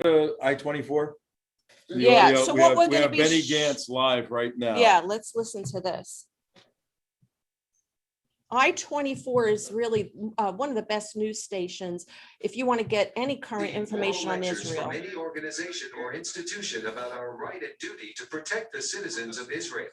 to I-24? Yeah, so what we're going to be... Benny Gantz live right now. Yeah, let's listen to this. I-24 is really one of the best news stations if you want to get any current information on Israel. From any organization or institution about our right and duty to protect the citizens of Israel.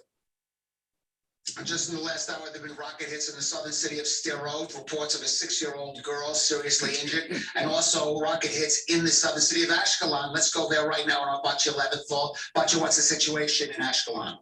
Just in the last hour, there have been rocket hits in the southern city of Sderot, reports of a 6-year-old girl seriously injured, and also rocket hits in the southern city of Ashkelon. Let's go there right now on our Batya 11th floor. Batya, what's the situation in Ashkelon?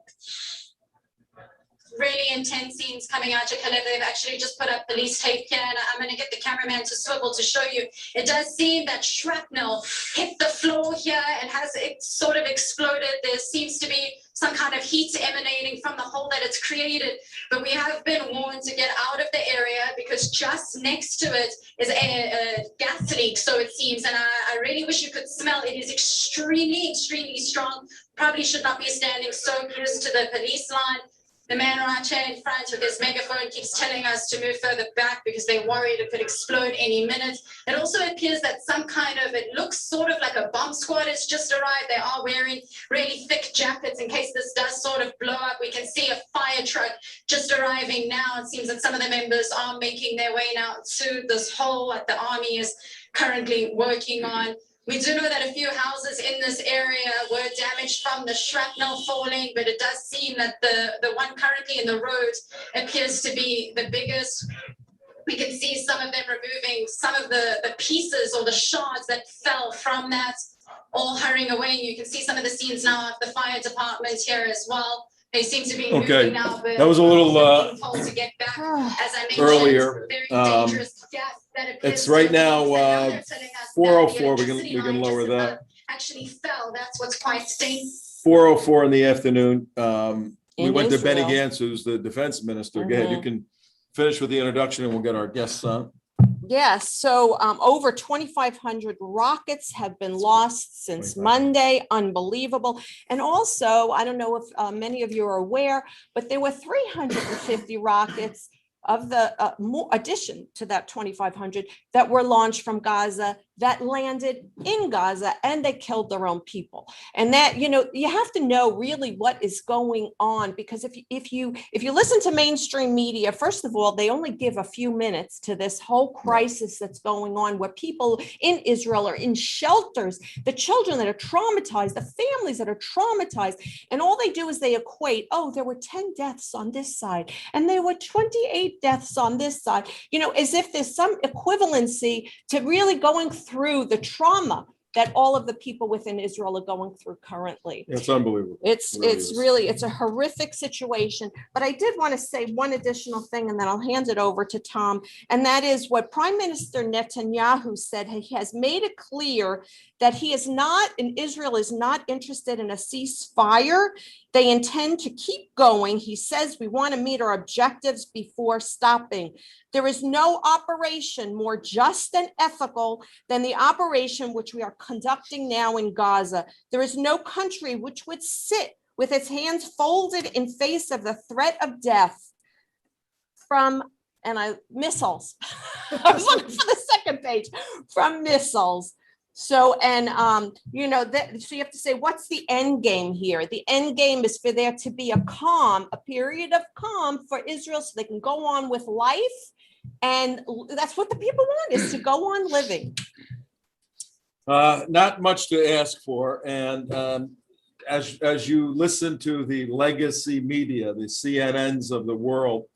Really intense scenes coming out of Kalev. They've actually just put up police tape here, and I'm going to get the cameraman to swivel to show you. It does seem that shrapnel hit the floor here and it sort of exploded. There seems to be some kind of heat emanating from the hole that it's created, but we have been warned to get out of the area because just next to it is a gas leak, so it seems, and I really wish you could smell. It is extremely strong. Probably should not be standing so close to the police line. The man right here in front with his megaphone keeps telling us to move further back because they're worried it could explode any minute. It also appears that some kind of, it looks sort of like a bomb squad has just arrived. They are wearing really thick jackets in case this does sort of blow up. We can see a fire truck just arriving now. It seems that some of the members are making their way now to this hole that the army is currently working on. We do know that a few houses in this area were damaged from the shrapnel falling, but it does seem that the one currently in the road appears to be the biggest. We can see some of them removing some of the pieces or the shards that fell from that, all hurrying away. You can see some of the scenes now of the fire department here as well. They seem to be moving now, but that was a little told to get back. As I mentioned, earlier. very dangerous gas that appears It's right to now be, and they're telling us 4:04. that the We can electricity lower line that. actually fell. That's what's quite stain. 4:04 in the afternoon. We In went to Israel. Benny Gantz, who's the defense minister. Go ahead, you can finish with the introduction and we'll get our guests on. Yes, so over 2,500 rockets have been lost since Monday. Unbelievable. And also, I don't know if many of you are aware, but there were 350 rockets of the addition to that 2,500 that were launched from Gaza that landed in Gaza, and they killed their own people. And that, you know, you have to know really what is going on, because if you listen to mainstream media, first of all, they only give a few minutes to this whole crisis that's going on, where people in Israel are in shelters, the children that are traumatized, the families that are traumatized, and all they do is they equate, oh, there were 10 deaths on this side, and there were 28 deaths on this side, you know, as if there's some equivalency to really going through the trauma that all of the people within Israel are going through currently. It's unbelievable. It's a horrific situation. But I did want to say one additional thing, and then I'll hand it over to Tom. And that is what Prime Minister Netanyahu said. He has made it clear that Israel is not interested in a ceasefire. They intend to keep going. He says, we want to meet our objectives before stopping. There is no operation more just and ethical than the operation which we are conducting now in Gaza. There is no country which would sit with its hands folded in face of the threat of death from missiles. I was looking for the second page, from missiles. So, and, so you have to say, what's the end game here? The end game is for there to be a period of calm for Israel so they can go on with life. And that's what the people want, is to go on living. Not much to ask for. And as you listen to the legacy media, the CNNs of the world,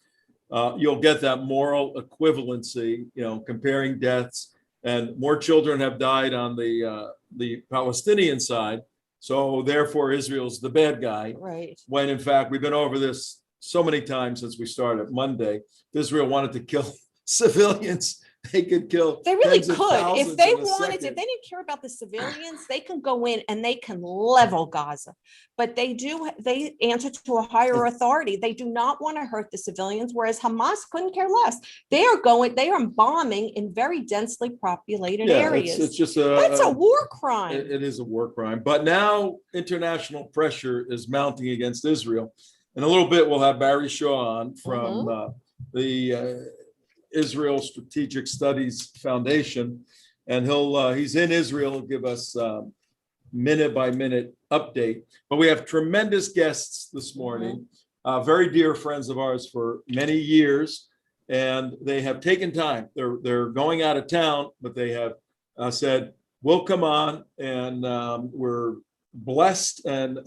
you'll get that moral equivalency, comparing deaths. And more children have died on the Palestinian side. So therefore, Israel's the bad guy. Right. When in fact, we've been over this so many times since we started Monday. If Israel wanted to kill civilians, they could kill. They really could. If they wanted to, if they didn't care about the civilians, they can go in and they can level Gaza. But they answer to a higher authority. They do not want to hurt the civilians, whereas Hamas couldn't care less. They are bombing in very densely populated areas. It's just that's a war crime. It is a war crime. But now international pressure is mounting against Israel. In a little bit, we'll have Barry Shaw on from the Israel Strategic Studies Foundation. and he's in Israel. He'll give us minute by minute update. But we have tremendous guests this morning, very dear friends of ours for many years, and they have taken time. They're going out of town, but they have said, "We'll come on," and we're blessed and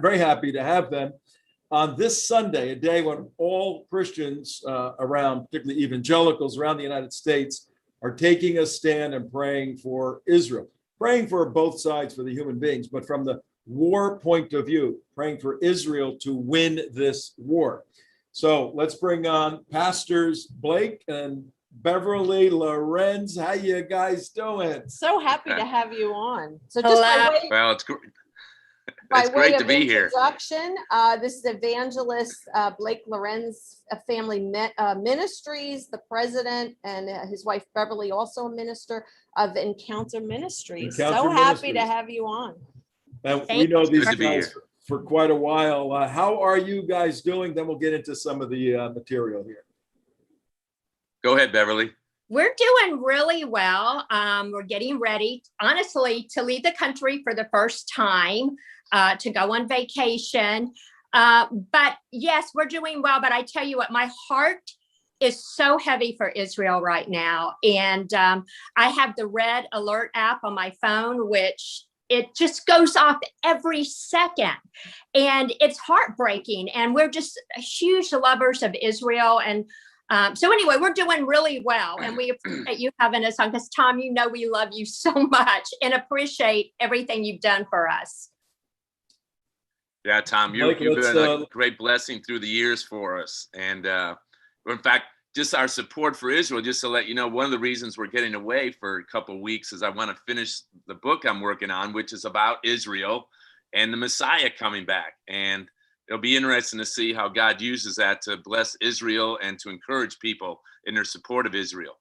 very happy to have them on this Sunday, a day when all Christians around, particularly evangelicals around the United States, are taking a stand and praying for Israel, praying for both sides, for the human beings, but from the war point of view, praying for Israel to win this war. So let's bring on Pastors Blake and Beverly Lorenz. How you guys doing? So happy to have you on. So just Well, it's great. by It's way great of to be here. introduction, this is Evangelist Blake Lorenz, Family Ministries, the president, and his wife Beverly, also a minister of Encounter Ministries. Encounter So happy to Ministries. have you on. And we know these Good to be guys here. for quite a while. How are you guys doing? Then we'll get into some of the material here. Go ahead, Beverly. We're doing really well. We're getting ready, honestly, to leave the country for the first time, to go on vacation. But yes, we're doing well. But I tell you what, my heart is so heavy for Israel right now. And I have the Red Alert app on my phone, which it just goes off every second. And it's heartbreaking. And we're just huge lovers of Israel. And so anyway, we're doing really well, and we appreciate you having us on, because Tom, you know, we love you so much and appreciate everything you've done for us. Yeah, Tom, Mike, you've let's, been a great blessing through the years for us. And in fact, just our support for Israel, just to let you know, one of the reasons we're getting away for a couple of weeks is I want to finish the book I'm working on, which is about Israel and the Messiah coming back. And it'll be interesting to see how God uses that to bless Israel and to encourage people in their support of Israel.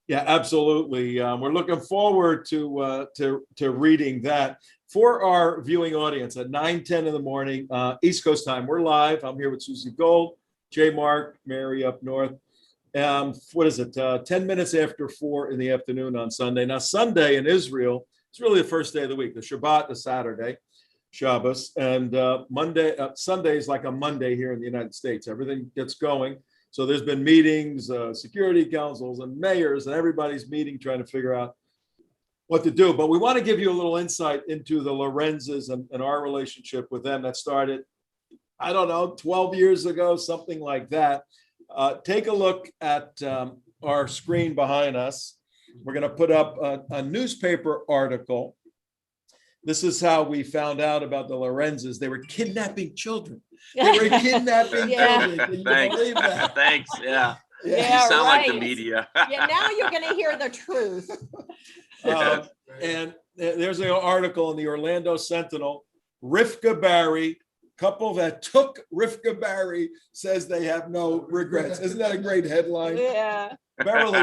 Yeah, absolutely. We're looking forward to reading that. For our viewing audience at 9:10 in the morning, East Coast time, we're live. I'm here with Susie Gold, Jay Mark, Mary up north. What is it? 10 minutes after 4 in the afternoon on Sunday. Now, Sunday in Israel, it's really the first day of the week. The Shabbat, the Saturday, Shabbos, and Sunday is like a Monday here in the United States. Everything gets going. So there's been meetings, security councils and mayors, and everybody's meeting, trying to figure out what to do. But we want to give you a little insight into the Lorenzes and our relationship with them that started, I don't know, 12 years ago, something like that. Take a look at our screen behind us. We're going to put up a newspaper article. This is how we found out about the Lorenzes. They were kidnapping children. They were kidnapping children. Can you believe that? Thanks. Yeah. Yeah, You sound like the right. media. Yeah, now you're going to hear the truth. And there's an article in the Orlando Sentinel. Rivka Barry, couple that took Rivka Barry, says they have no regrets. Isn't that a great headline? Yeah. Beverly,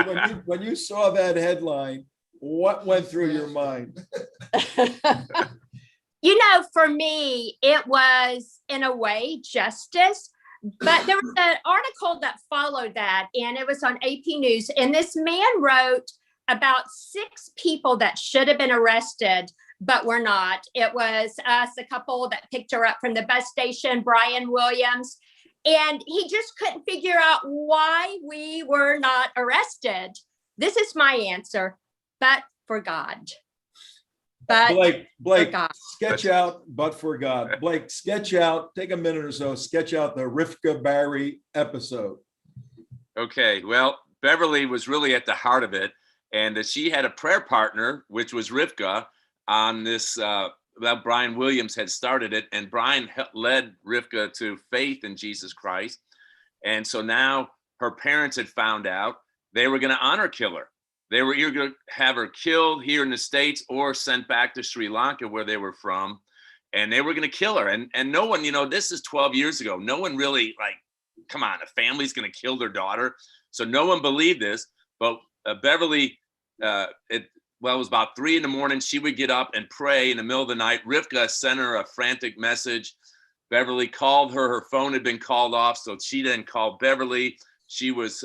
when you saw that headline, what went through your mind? You know, for me, it was in a way justice, but there was an article that followed that, and it was on AP News. And this man wrote about 6 people that should have been arrested, but were not. It was us, a couple that picked her up from the bus station, Brian Williams, and he just couldn't figure out why we were not arrested. This is my answer, but for God. But Blake, for God. sketch out, but for God. Blake, sketch out, take a minute or so, sketch out the Rivka Barry episode. Okay, well, Beverly was really at the heart of it. And she had a prayer partner, which was Rivka, on this, Brian Williams had started it. And Brian led Rivka to faith in Jesus Christ. And so now her parents had found out they were going to honor kill her. They were either going to have her killed here in the States or sent back to Sri Lanka, where they were from. And they were going to kill her. And no one, you know, this is 12 years ago. No one really, like, come on, a family's going to kill their daughter. So no one believed this. But Beverly, it was about 3 a.m. She would get up and pray in the middle of the night. Rivka sent her a frantic message. Beverly called her. Her phone had been called off, so she then called Beverly. She was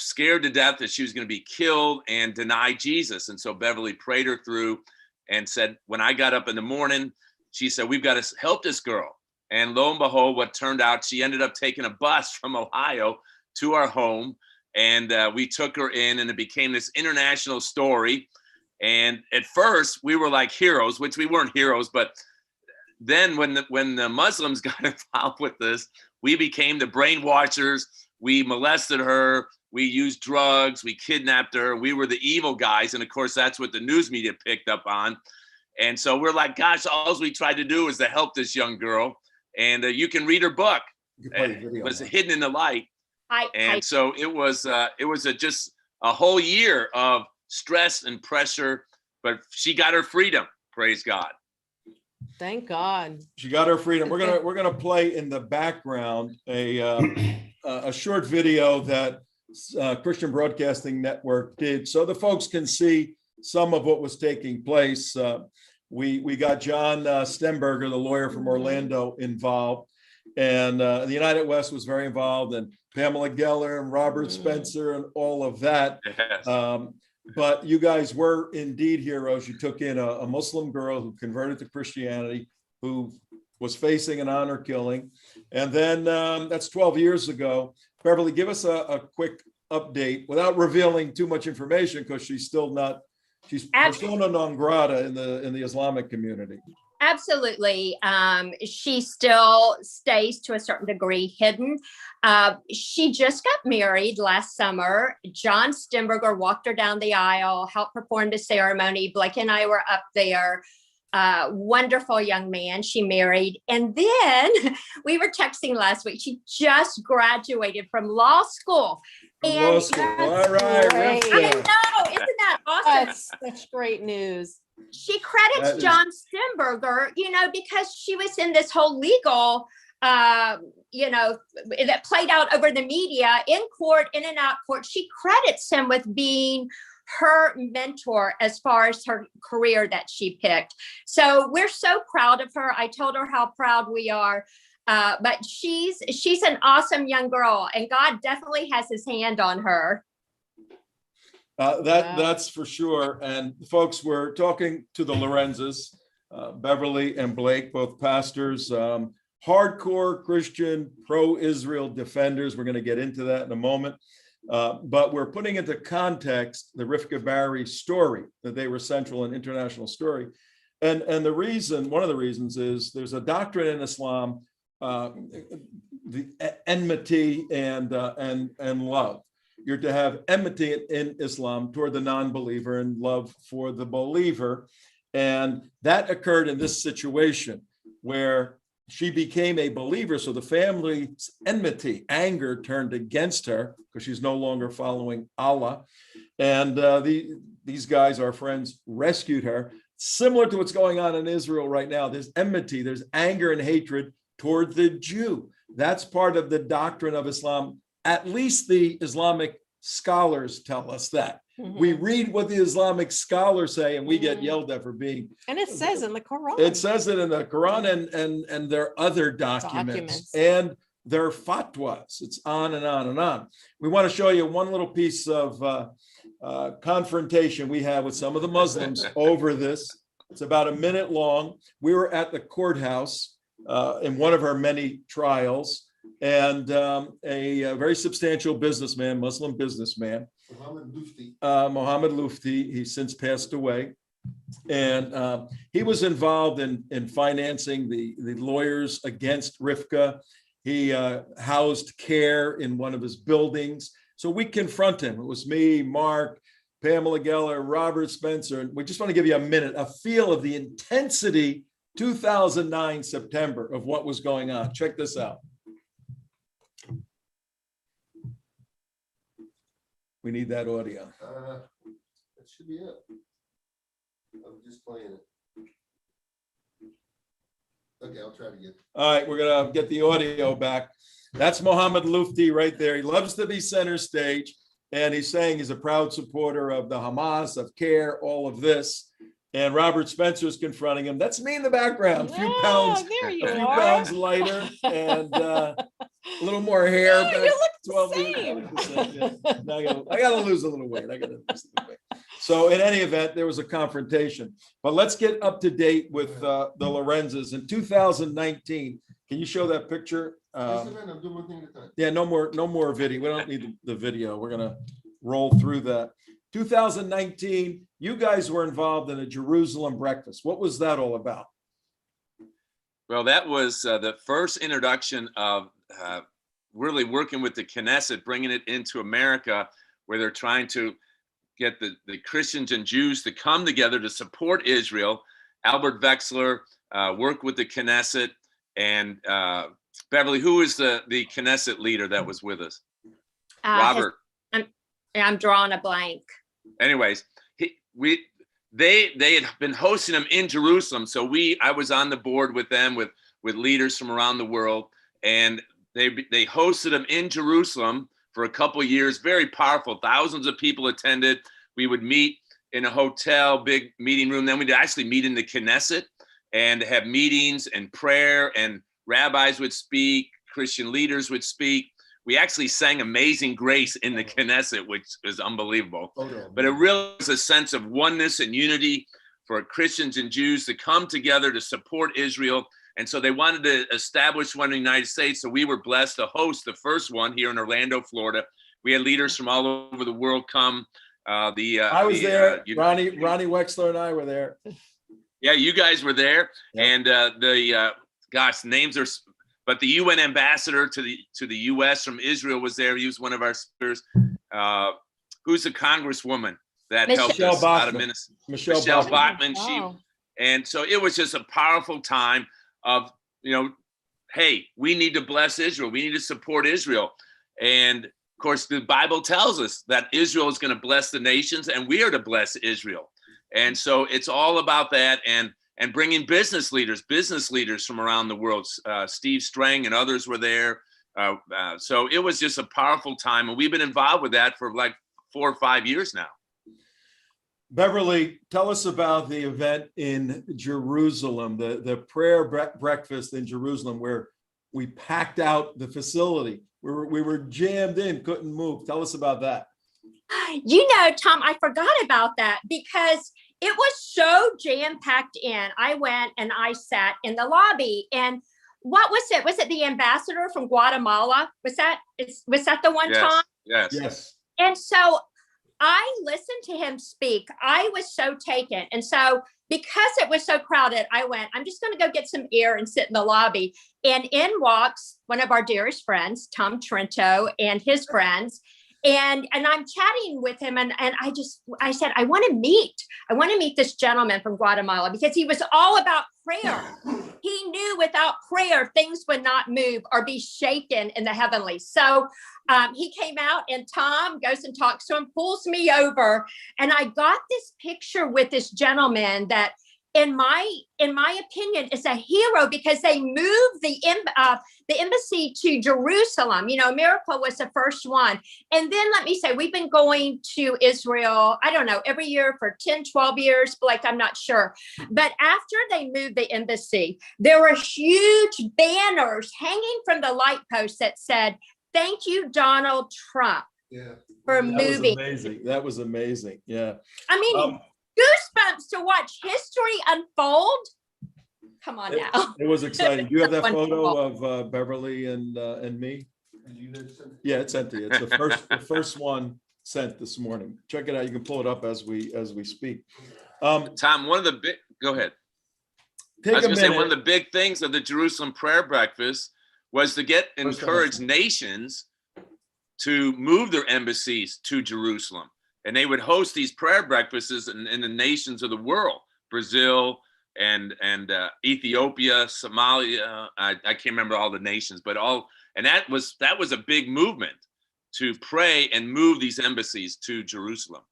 scared to death that she was going to be killed and deny Jesus. And so Beverly prayed her through and said, when I got up in the morning, she said, we've got to help this girl. And lo and behold, what turned out, she ended up taking a bus from Ohio to our home. And we took her in, and it became this international story. And at first we were like heroes, which we weren't heroes, but then when the Muslims got involved with this, we became the brainwashers. We molested her. We used drugs. We kidnapped her. We were the evil guys. And of course, that's what the news media picked up on. And so we're like, gosh, all we tried to do is to help this young girl. And you can read her book. It was Hidden in the Light. So it was just a whole year of stress and pressure, but she got her freedom. Praise God. Thank God. She got her freedom. We're gonna play in the background a short video that Christian Broadcasting Network did, so the folks can see some of what was taking place. We got John Stemberger, the lawyer from Orlando, involved, and the United West was very involved, and Pamela Geller and Robert Spencer and all of that. Yes. But you guys were indeed heroes. You took in a Muslim girl who converted to Christianity, who was facing an honor killing. And then that's 12 years ago. Beverly, give us a quick update without revealing too much information, because she's still not, she's persona non grata in the Islamic community. Absolutely. She still stays to a certain degree hidden. She just got married last summer. John Stemberger walked her down the aisle, helped perform the ceremony. Blake and I were up there. Wonderful young man she married. And then we were texting last week. She just graduated from law school. All right. Great. I know. Isn't that awesome? That's such great news. She credits John Stemberger, because she was in this whole legal, that played out over the media, in court, in and out court. She credits him with being her mentor as far as her career that she picked. So we're so proud of her. I told her how proud we are. But she's an awesome young girl, and God definitely has his hand on her. That's for sure. And folks, we're talking to the Lorenzes, Beverly and Blake, both pastors, hardcore Christian, pro-Israel defenders. We're going to get into that in a moment. But we're putting into context the Rivka Barry story, that they were central in international story. And the reason, one of the reasons, is there's a doctrine in Islam, the enmity and love. You're to have enmity in Islam toward the non-believer and love for the believer. And that occurred in this situation where she became a believer. So the family's enmity, anger turned against her because she's no longer following Allah. And these guys, our friends, rescued her. Similar to what's going on in Israel right now, there's enmity, there's anger and hatred toward the Jew. That's part of the doctrine of Islam. At least the Islamic scholars tell us that. Mm-hmm. We read what the Islamic scholars say, and we get yelled at for being. And it says in the Quran. It says it in the Quran and their other documents and their fatwas. It's on and on and on. We want to show you one little piece of confrontation we had with some of the Muslims over this. It's about a minute long. We were at the courthouse in one of our many trials. And a very substantial businessman, Muslim businessman, Mohammed Lufti, he's since passed away. And he was involved in financing the lawyers against Rivka. He housed care in one of his buildings. So we confront him. It was me, Mark, Pamela Geller, Robert Spencer. And we just want to give you a minute, a feel of the intensity, 2009 September, of what was going on. Check this out. We need that audio. That should be it. I'm just playing it. Okay, I'll try to get. All right, we're gonna get the audio back. That's Mohammed Lufti right there. He loves to be center stage, and he's saying he's a proud supporter of the Hamas, of CARE, all of this. And Robert Spencer's confronting him. That's me in the background. A few pounds lighter, and A little more hair. Oh, but you look 12 the years, same. 100%, yeah. Now I gotta lose a little weight. So in any event, there was a confrontation. But let's get up to date with the Lorenzes. In 2019, can you show that picture? Yes, man, I'm doing one thing at a time. Yeah, no more video. We don't need the video. We're gonna roll through that. 2019, you guys were involved in a Jerusalem breakfast. What was that all about? Well, that was the first introduction of really working with the Knesset, bringing it into America, where they're trying to get the Christians and Jews to come together to support Israel. Albert Wexler worked with the Knesset, and Beverly, who is the Knesset leader that was with us? Robert. I'm drawing a blank. Anyways, they had been hosting them in Jerusalem. So I was on the board with them with leaders from around the world, and they hosted them in Jerusalem for a couple of years. Very powerful. Thousands of people attended. We would meet in a hotel, big meeting room. Then we'd actually meet in the Knesset and have meetings and prayer, and rabbis would speak, Christian leaders would speak. We actually sang Amazing Grace in the Knesset, which is unbelievable. But it really was a sense of oneness and unity for Christians and Jews to come together to support Israel. And so they wanted to establish one in the United States. So we were blessed to host the first one here in Orlando, Florida. We had leaders from all over the world come. I was there. Ronnie Wexler and I were there. Yeah, you guys were there. Yep. And names are. But the UN ambassador to the U.S. from Israel was there. He was one of our speakers. Who's the congresswoman that helped us out of Minnesota? Michelle Bachmann. Wow. And so it was just a powerful time of, hey, we need to bless Israel. We need to support Israel. And of course, the Bible tells us that Israel is going to bless the nations, and we are to bless Israel. And so it's all about that. And bringing business leaders from around the world. Steve Strang and others were there. So it was just a powerful time. And we've been involved with that for like 4 or 5 years now. Beverly, tell us about the event in Jerusalem, the prayer breakfast in Jerusalem, where we packed out the facility. We were jammed in, couldn't move. Tell us about that. Tom, I forgot about that because it was so jam-packed in. I went and I sat in the lobby, and what was it? Was it the ambassador from Guatemala? Was that the one, yes, Tom? Yes. And so I listened to him speak. I was so taken. And so because it was so crowded, I went, I'm just going to go get some air and sit in the lobby. And in walks one of our dearest friends, Tom Trento, and his friends. And I'm chatting with him, and I said, I want to meet this gentleman from Guatemala, because he was all about prayer. He knew without prayer, things would not move or be shaken in the heavenlies. So he came out, and Tom goes and talks to him, pulls me over, and I got this picture with this gentleman that, in my opinion, is a hero, because they moved the embassy to Jerusalem. America was the first one. And then let me say, we've been going to Israel, I don't know, every year for 10, 12 years, like, I'm not sure. But after they moved the embassy, there were huge banners hanging from the light posts that said, "Thank you, Donald Trump, for moving." That was amazing. Yeah. I mean, goosebumps to watch history unfold. Come on now. It was exciting. Do you have that photo of Beverly and me? Yeah, it's empty. It's the first one sent this morning. Check it out. You can pull it up as we speak. Tom, go ahead. I was going to say, one of the big things of the Jerusalem prayer breakfast was to encourage nations to move their embassies to Jerusalem. And they would host these prayer breakfasts in the nations of the world, Brazil and Ethiopia, Somalia. I can't remember all the nations, but that was a big movement to pray and move these embassies to Jerusalem.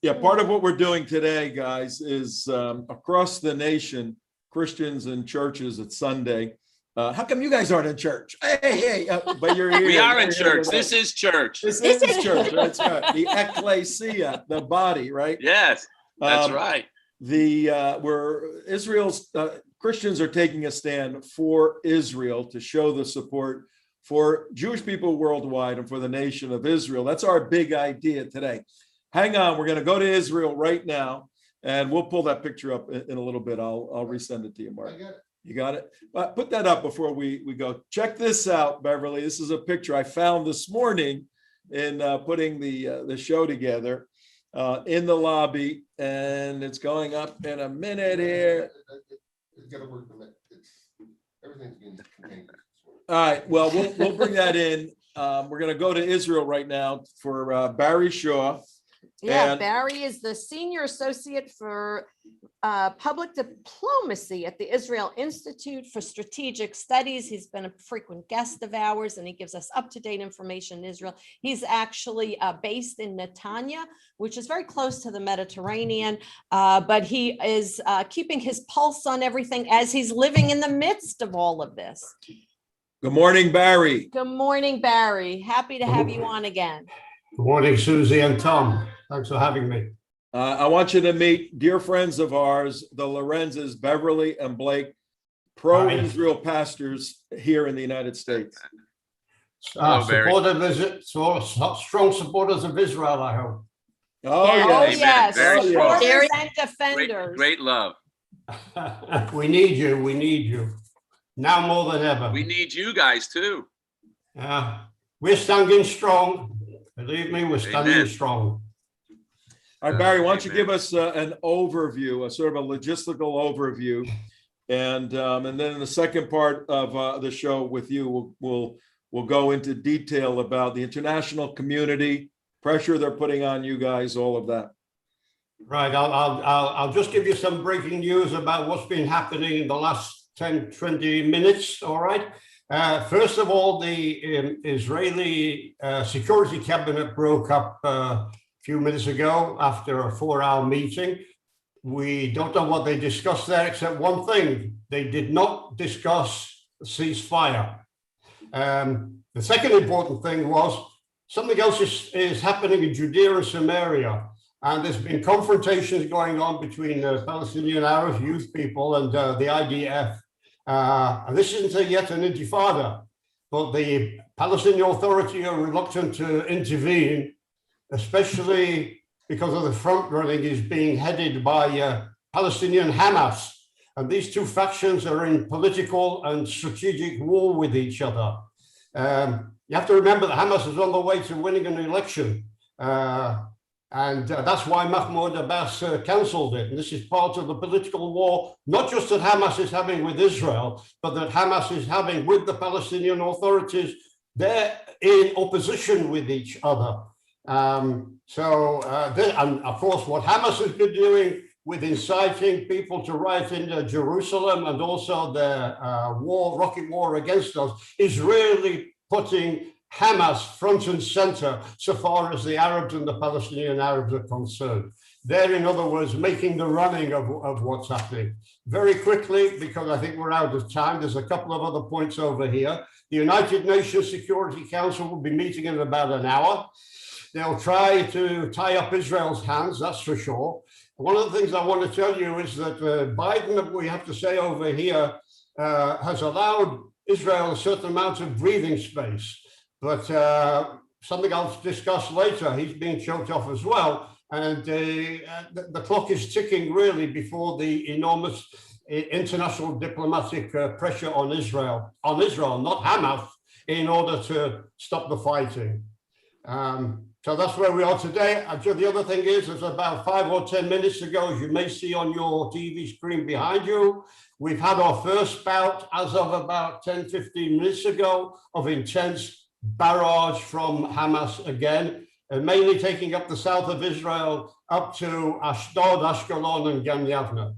Yeah, part of what we're doing today, guys, is across the nation, Christians and churches at Sunday. How come you guys aren't in church? Hey, but you're here. We are in church. This is church. This is church. That's right. The ecclesia, the body, right? Yes, that's right. Where Israel's Christians are taking a stand for Israel to show the support for Jewish people worldwide and for the nation of Israel. That's our big idea today. Hang on, we're going to go to Israel right now, and we'll pull that picture up in a little bit. I'll resend it to you, Mark. You got it? Put that up before we go. Check this out, Beverly. This is a picture I found this morning in putting the show together in the lobby, and it's going up in a minute here. It's got to work. Everything's being contained. All right, well, we'll bring that in. We're going to go to Israel right now for Barry Shaw. Yeah, And- Barry is the Senior Associate for Public Diplomacy at the Israel Institute for Strategic Studies. He's been a frequent guest of ours, and he gives us up-to-date information in Israel. He's actually based in Netanya, which is very close to the Mediterranean, but he is keeping his pulse on everything as he's living in the midst of all of this. Good morning, Barry. Good morning, Barry. Happy to have you on again. Good morning, Susie and Tom. Thanks for having me. I want you to meet dear friends of ours, the Lorenzes, Beverly and Blake, pro-Israel pastors here in the United States. Hello, Barry. Strong supporters of Israel, I hope. Oh, Yeah. Oh, yes. yes, Very strong. supporters and Great, defenders. great love. We need you. We need you. Now more than ever. We need you guys too. We're standing strong. Believe me, we're standing Amen. strong. All right, Barry, why don't you Amen. give us an overview, a sort of a logistical overview, and then in the second part of the show with you, we'll go into detail about the international community, pressure they're putting on you guys, all of that. Right. I'll just give you some breaking news about what's been happening in the last 10, 20 minutes. All right. First of all, the Israeli Security Cabinet broke up a few minutes ago after a 4-hour meeting. We don't know what they discussed there, except one thing. They did not discuss ceasefire. The second important thing was something else is happening in Judea and Samaria. And there's been confrontations going on between Palestinian Arab youth people and the IDF. And this isn't yet an intifada, but the Palestinian Authority are reluctant to intervene, especially because of the front running is being headed by Palestinian Hamas. And these two factions are in political and strategic war with each other. You have to remember that Hamas is on the way to winning an election. And that's why Mahmoud Abbas cancelled it. And this is part of the political war, not just that Hamas is having with Israel, but that Hamas is having with the Palestinian authorities. They're in opposition with each other. And of course, what Hamas has been doing with inciting people to riot in Jerusalem and also the rocket war against us is really putting Hamas front and center so far as the Arabs and the Palestinian Arabs are concerned. They're, in other words, making the running of what's happening. Very quickly, because I think we're out of time, there's a couple of other points over here. The United Nations Security Council will be meeting in about an hour. They'll try to tie up Israel's hands, that's for sure. One of the things I want to tell you is that Biden, we have to say over here, has allowed Israel a certain amount of breathing space. But something I'll discuss later, he's being choked off as well. And the clock is ticking really before the enormous international diplomatic pressure on Israel, not Hamas, in order to stop the fighting. So that's where we are today. The other thing is about 5 or 10 minutes ago, as you may see on your TV screen behind you, we've had our first bout as of about 10, 15 minutes ago of intense barrage from Hamas again, and mainly taking up the south of Israel up to Ashdod, Ashkelon, and Gan Yavne.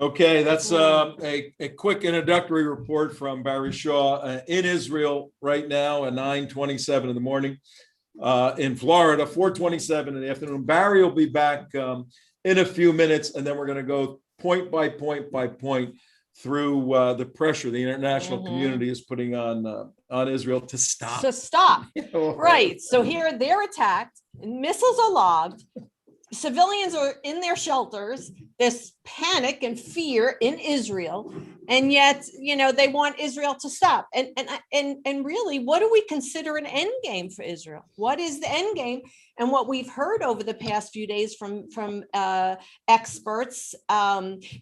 Okay, that's a quick introductory report from Barry Shaw in Israel right now at 9:27 in the morning. In Florida, 4:27 in the afternoon. Barry will be back in a few minutes, and then we're going to go point by point through the pressure the international community is putting on Israel to stop. To stop. Right. So here they're attacked, missiles are lobbed, civilians are in their shelters, this panic and fear in Israel, and yet, they want Israel to stop. And really, what do we consider an end game for Israel? What is the end game? And what we've heard over the past few days from experts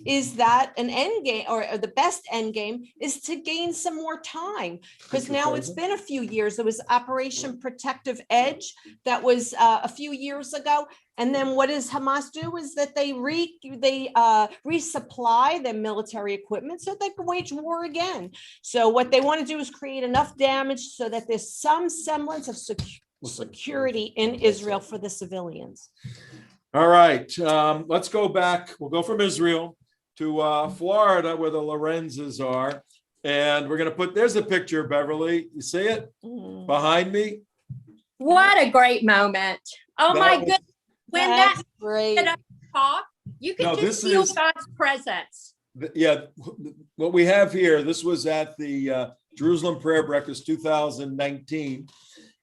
is that an end game, or the best end game, is to gain some more time, because now it's been a few years. There was Operation Protective Edge that was a few years ago. And then what does Hamas do is that they resupply their military equipment so they can wage war again. So what they want to do is create enough damage so that there's some semblance of security in Israel for the civilians. All right, let's go back. We'll go from Israel to Florida, where the Lorenzes are. And we're going to there's a picture, Beverly. You see it behind me? What a great moment. Oh my goodness. When That's great. Talk, you can just feel God's presence. Yeah, what we have here, this was at the Jerusalem Prayer Breakfast 2019.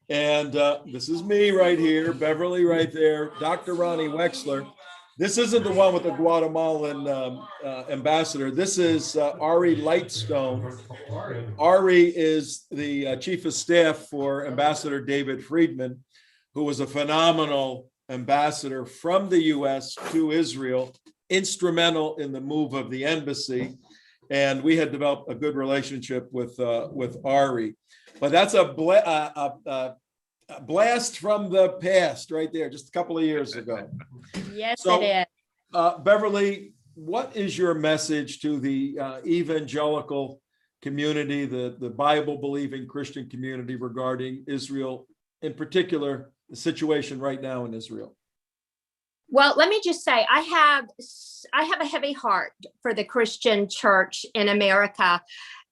And this is me right here, Beverly right there, Dr. Ronnie Wexler. This isn't the one with the Guatemalan ambassador. This is Ari Lightstone. Ari is the chief of staff for Ambassador David Friedman, who was a phenomenal ambassador from the U.S. to Israel, instrumental in the move of the embassy. And we had developed a good relationship with Ari. But that's a blast from the past right there, just a couple of years ago. Yes, So, it is. Beverly, what is your message to the evangelical community, the Bible-believing Christian community regarding Israel, in particular, the situation right now in Israel? Well, let me just say, I have a heavy heart for the Christian church in America.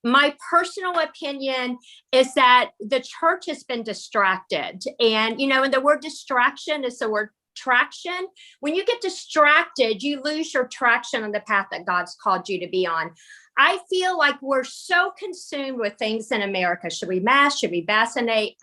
My personal opinion is that the church has been distracted. And, and the word distraction is the word traction. When you get distracted, you lose your traction on the path that God's called you to be on. I feel like we're so consumed with things in America. Should we mask? Should we vaccinate?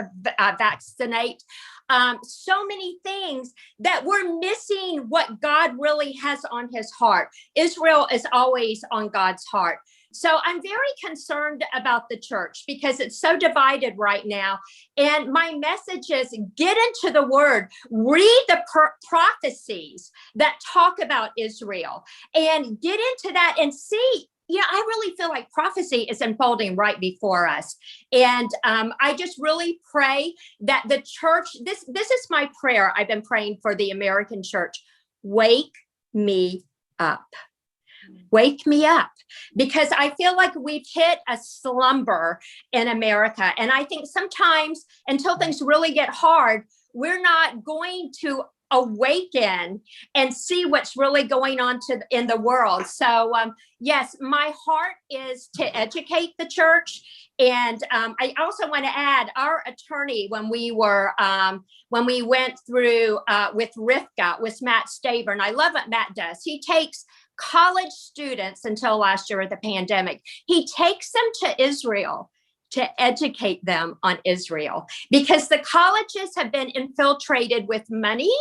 So many things that we're missing what God really has on his heart. Israel is always on God's heart. So I'm very concerned about the church because it's so divided right now. And my message is get into the word, read the prophecies that talk about Israel, and get into that and see. I really feel like prophecy is unfolding right before us. And I just really pray that the church, this is my prayer. I've been praying for the American church. Wake me up. Wake me up, because I feel like we've hit a slumber in America. And I think sometimes until things really get hard, we're not going to awaken and see what's really going on in the world. So yes, my heart is to educate the church. And I also want to add, our attorney, when we went through with Rivka, with Matt Staver, and I love what Matt does. He takes college students until last year with the pandemic. He takes them to Israel to educate them on Israel, because the colleges have been infiltrated with money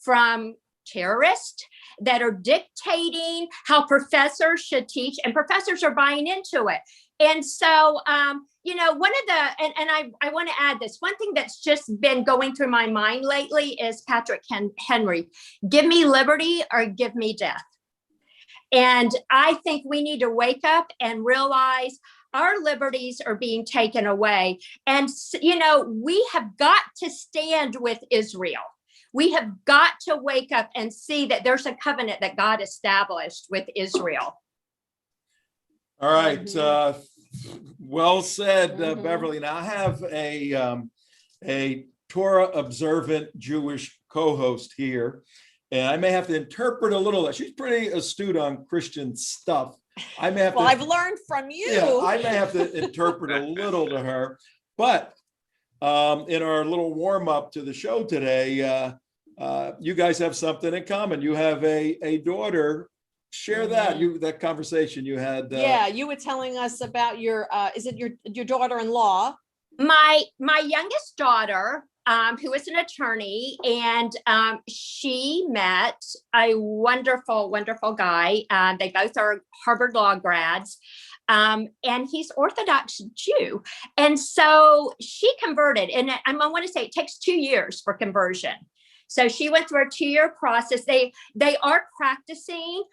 from terrorists that are dictating how professors should teach, and professors are buying into it. And so, one of the, and I want to add this, one thing that's just been going through my mind lately is Patrick Henry, give me liberty or give me death. And I think we need to wake up and realize our liberties are being taken away. And, we have got to stand with Israel. We have got to wake up and see that there's a covenant that God established with Israel. All right. Well said, Beverly. Now I have a Torah observant Jewish co-host here, and I may have to interpret a little. She's pretty astute on Christian stuff. I may have to. I've learned from you. Yeah, I may have to interpret a little to her. But in our little warm up to the show today, you guys have something in common. You have a daughter. Share that that conversation you had. Yeah, you were telling us about your is it your daughter-in-law? My youngest daughter who is an attorney, and she met a wonderful, wonderful guy. They both are Harvard Law grads. And he's Orthodox Jew. And so she converted. And I want to say it takes 2 years for conversion. So she went through a 2-year process. They are practicing.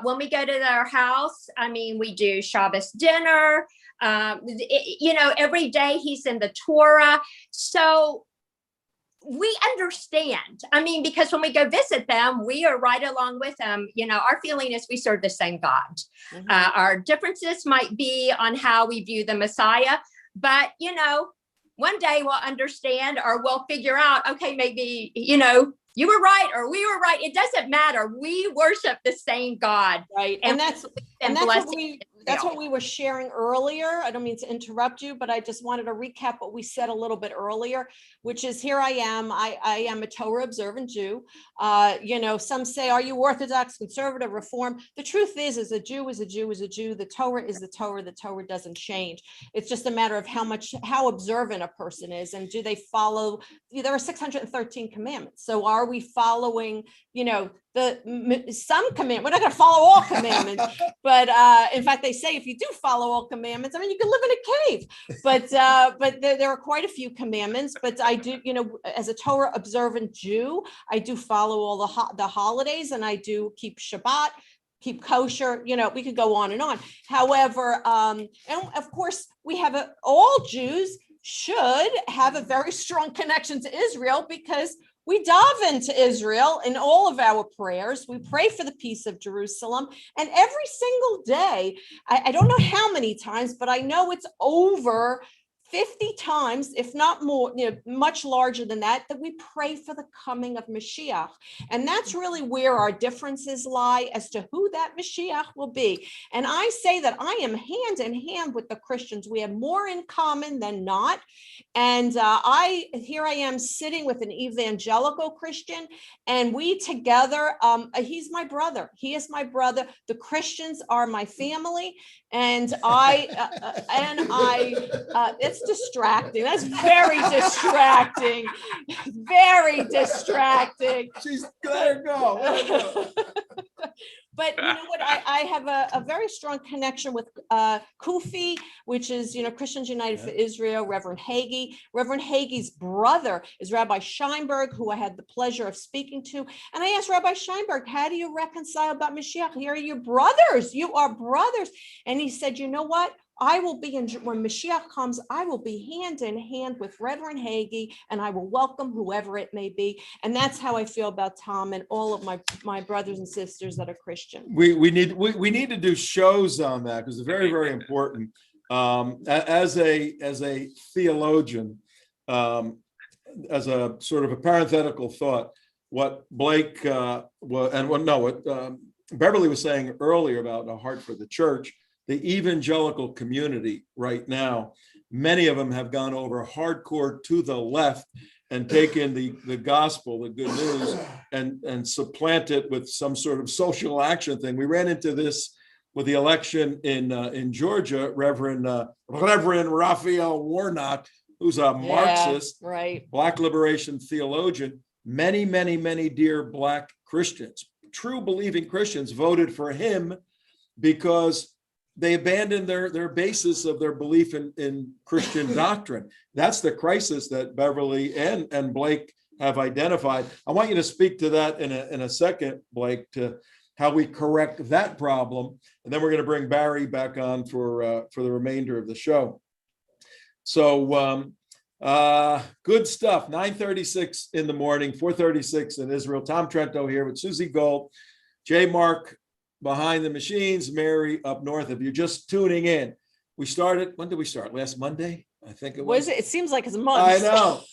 When we go to their house, I mean, we do Shabbos dinner. Every day he's in the Torah. So we understand. I mean, because when we go visit them, we are right along with them. Our feeling is we serve the same God. Our differences might be on how we view the Messiah, but one day we'll understand, or we'll figure out, okay, maybe, you were right or we were right. It doesn't matter. We worship the same God. Right. And that's what we were sharing earlier. I don't mean to interrupt you, but I just wanted to recap what we said a little bit earlier, which is, here I am. I am a Torah observant Jew. Some say, are you Orthodox, conservative, Reform? The truth is a Jew is a Jew is a Jew. The Torah is the Torah. The Torah doesn't change. It's just a matter of how observant a person is, and do they follow. There are 613 commandments. So are we following, some command? We're not going to follow all commandments, but in fact, they say if you do follow all commandments, I mean, you can live in a cave. But there are quite a few commandments. But I do, as a Torah observant Jew, I do follow all the holidays, and I do keep Shabbat, keep kosher. We could go on and on. However, and of course, all Jews should have a very strong connection to Israel, because we dive into Israel in all of our prayers. We pray for the peace of Jerusalem. And every single day, I don't know how many times, but I know it's over 50 times, if not more, much larger than that we pray for the coming of Mashiach. And that's really where our differences lie as to who that Mashiach will be. And I say that I am hand in hand with the Christians. We have more in common than not. And here I am sitting with an evangelical Christian, and we together, he's my brother. He is my brother. The Christians are my family. And it's distracting. That's very distracting. Very distracting. She's let her go. But you know what? I have a very strong connection with Kufi, which is, Christians United for Israel, Reverend Hagee. Reverend Hagee's brother is Rabbi Scheinberg, who I had the pleasure of speaking to. And I asked Rabbi Scheinberg, how do you reconcile about Mashiach? Here are your brothers. You are brothers. And he said, you know what? I will be when Mashiach comes, I will be hand in hand with Reverend Hagee, and I will welcome whoever it may be. And that's how I feel about Tom and all of my brothers and sisters that are Christian. We need to do shows on that, because it's very, very important. As a theologian, as a sort of a parenthetical thought, what Blake what Beverly was saying earlier about a heart for the church. The evangelical community right now, many of them have gone over hardcore to the left and taken the gospel, the good news, and supplant it with some sort of social action thing. We ran into this with the election in Georgia. Reverend Raphael Warnock, who's a Marxist, right, Black liberation theologian. Many, many, many dear Black Christians, true believing Christians, voted for him because they abandoned their basis of their belief in Christian doctrine. That's the crisis that Beverly and Blake have identified. I want you to speak to that in a second, Blake, to how we correct that problem. And then we're going to bring Barry back on for the remainder of the show. So good stuff. 9:36 in the morning, 4:36 in Israel. Tom Trento here with Susie Gold, J. Mark behind the machines, Mary up north. If you're just tuning in, when did we start? Last Monday, I think it was. It seems like it's a month. I know.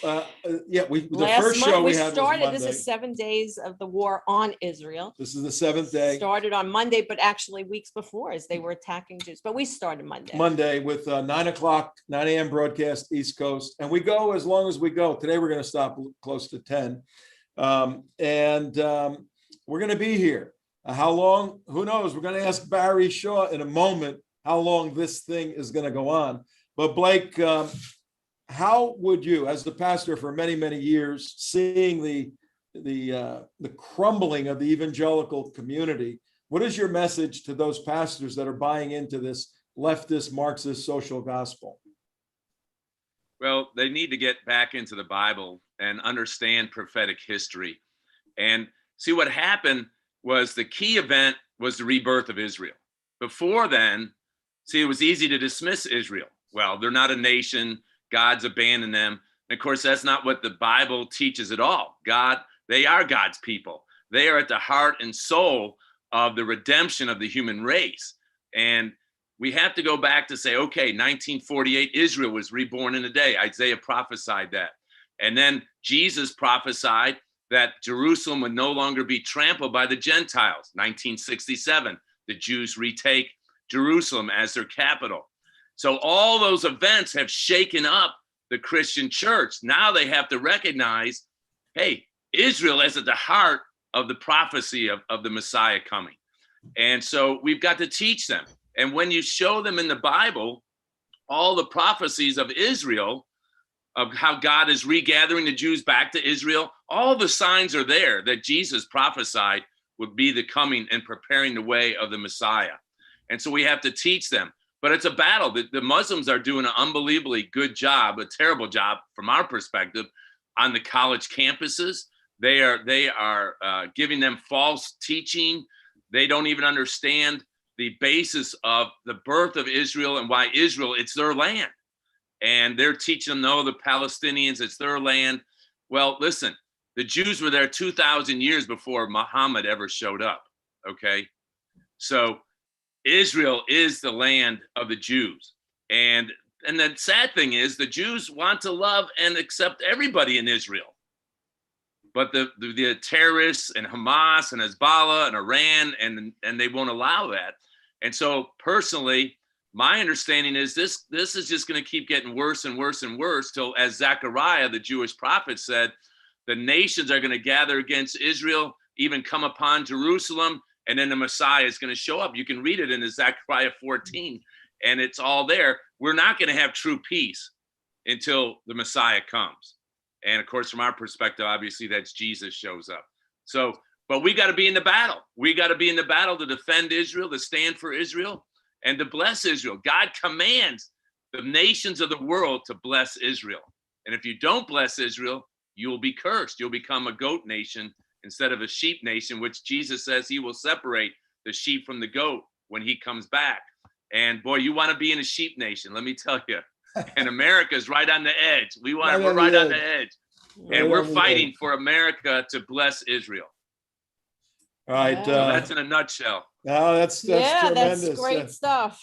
The first show we had was Monday. This is 7 days of the war on Israel. This is the 7th day. Started on Monday, but actually weeks before, as they were attacking Jews. But we started Monday. Monday with 9 a.m. broadcast East Coast, and we go as long as we go. Today we're going to stop close to 10, and we're going to be here. How long? Who knows? We're going to ask Barry Shaw in a moment how long this thing is going to go on. But Blake, how would you, as the pastor for many, many years, seeing the crumbling of the evangelical community, what is your message to those pastors that are buying into this leftist, Marxist social gospel? Well, they need to get back into the Bible and understand prophetic history. And see, what happened was the key event was the rebirth of Israel. Before then, see, it was easy to dismiss Israel. Well, they're not a nation. God's abandoned them. And of course, that's not what the Bible teaches at all. They are God's people. They are at the heart and soul of the redemption of the human race. And we have to go back to say, okay, 1948, Israel was reborn in a day. Isaiah prophesied that. And then Jesus prophesied that Jerusalem would no longer be trampled by the Gentiles. 1967, the Jews retake Jerusalem as their capital. So all those events have shaken up the Christian church. Now they have to recognize, hey, Israel is at the heart of the prophecy of the Messiah coming. And so we've got to teach them. And when you show them in the Bible, all the prophecies of Israel, of how God is regathering the Jews back to Israel, all the signs are there that Jesus prophesied would be the coming and preparing the way of the Messiah. And so we have to teach them. But it's a battle. The Muslims are doing an unbelievably good job, a terrible job from our perspective, on the college campuses. They are giving them false teaching. They don't even understand the basis of the birth of Israel and why Israel, it's their land. And they're teaching them, no, the Palestinians, it's their land. Well, listen, the Jews were there 2,000 years before Muhammad ever showed up, okay? So Israel is the land of the Jews. And the sad thing is the Jews want to love and accept everybody in Israel. But the terrorists and Hamas and Hezbollah and Iran, and they won't allow that. And so personally, my understanding is this is just going to keep getting worse and worse and worse till, as Zechariah, the Jewish prophet, said, the nations are going to gather against Israel, even come upon Jerusalem, and then the Messiah is going to show up. You can read it in Zechariah 14, and it's all there. We're not going to have true peace until the Messiah comes. And of course, from our perspective, obviously, that's Jesus shows up. So, but we got to be in the battle. We got to be in the battle to defend Israel, to stand for Israel, and to bless Israel. God commands the nations of the world to bless Israel. And if you don't bless Israel, you will be cursed. You'll become a goat nation instead of a sheep nation, which Jesus says he will separate the sheep from the goat when he comes back. And boy, you want to be in a sheep nation, let me tell you. And America's right on the edge. We're right on the edge. And we're fighting for America to bless Israel. All right. So that's in a nutshell. No, that's tremendous. That's great stuff.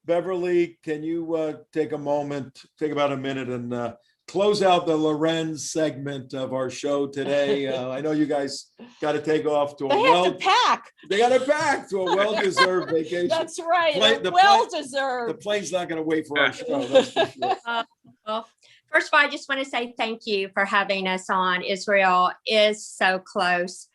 Beverly, can you take about a minute and close out the Lorenz segment of our show today? I know you guys got to take off to They have to pack. They got to pack to a well-deserved vacation. That's right. The Well-deserved. plane's not going to wait for our show. That's for sure. Well, first of all, I just want to say thank you for having us on. Israel is so close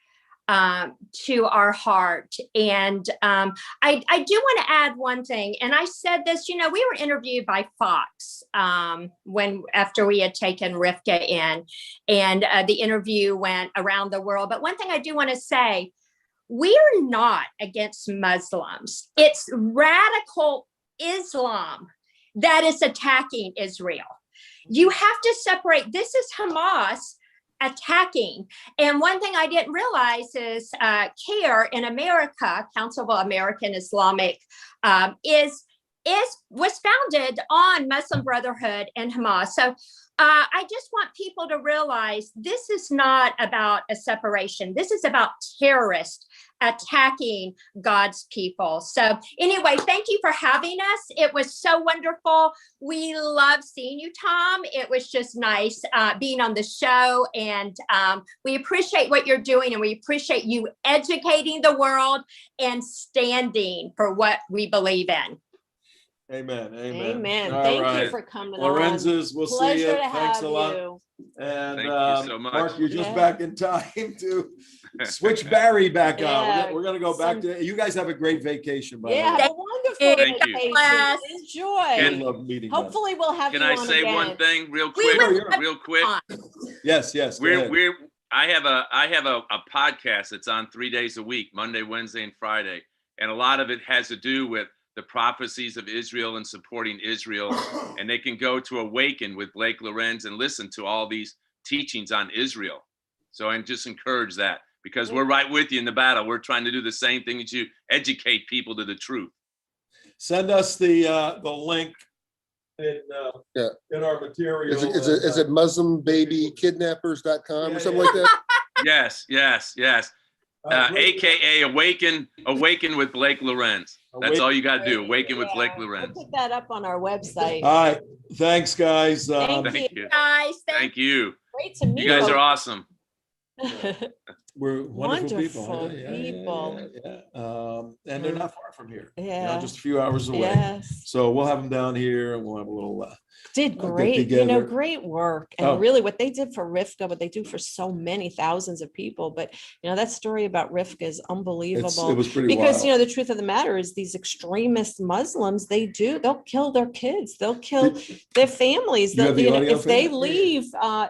to our heart. And I do want to add one thing. And I said this, we were interviewed by Fox after we had taken Rivka in, and the interview went around the world. But one thing I do want to say, we are not against Muslims. It's radical Islam that is attacking Israel. You have to separate. This is Hamas attacking. And one thing I didn't realize is CAIR in America, Council of American Islamic, was founded on Muslim Brotherhood and Hamas. So I just want people to realize this is not about a separation. This is about terrorists attacking God's people. So anyway, thank you for having us. It was so wonderful. We love seeing you, Tom. It was just nice being on the show, and we appreciate what you're doing, and we appreciate you educating the world and standing for what we believe in. Amen. Thank you for coming Lorenz's, we'll see you. Pleasure to Thanks have a lot. you. And Thank you so much. Mark, you're just back in time to switch Barry back out. We're going to go back to, you guys have a great vacation, by the way. Yeah, have a wonderful Wonderful. Thank you. vacation. Bless. Enjoy. I love meeting them. Hopefully we'll have you Can I on say one again. thing real We quick? will. Real quick. Yes, go ahead. I have a podcast that's on 3 days a week, Monday, Wednesday, and Friday. And a lot of it has to do with the prophecies of Israel and supporting Israel. And they can go to Awaken with Blake Lorenz and listen to all these teachings on Israel. So I just encourage that, because we're right with you in the battle. We're trying to do the same thing as you, educate people to the truth. Send us the link in our material. Is it MuslimBabyKidnappers.com or something like that? Yes. AKA Awaken with Blake Lorenz. That's all you got to do. Awaken with Blake We'll Lorenz. put that up on our website. All right. Thanks, guys. Thank Thank you. Guys, Thank you. Great to meet You guys are awesome. We're wonderful Wonderful people. people. And they're not far from here. Yeah. Just a few hours away. Yes. So we'll have them down here and we'll have a little. Did Get great, together. great work. And Oh. really what they did for Rivka, what they do for so many thousands of people. But, that story about Rivka is It unbelievable. was pretty Because, wild. the truth of the matter is these extremist Muslims, they'll kill their kids. They'll kill their families. You have They'll, the audio if for they that? leave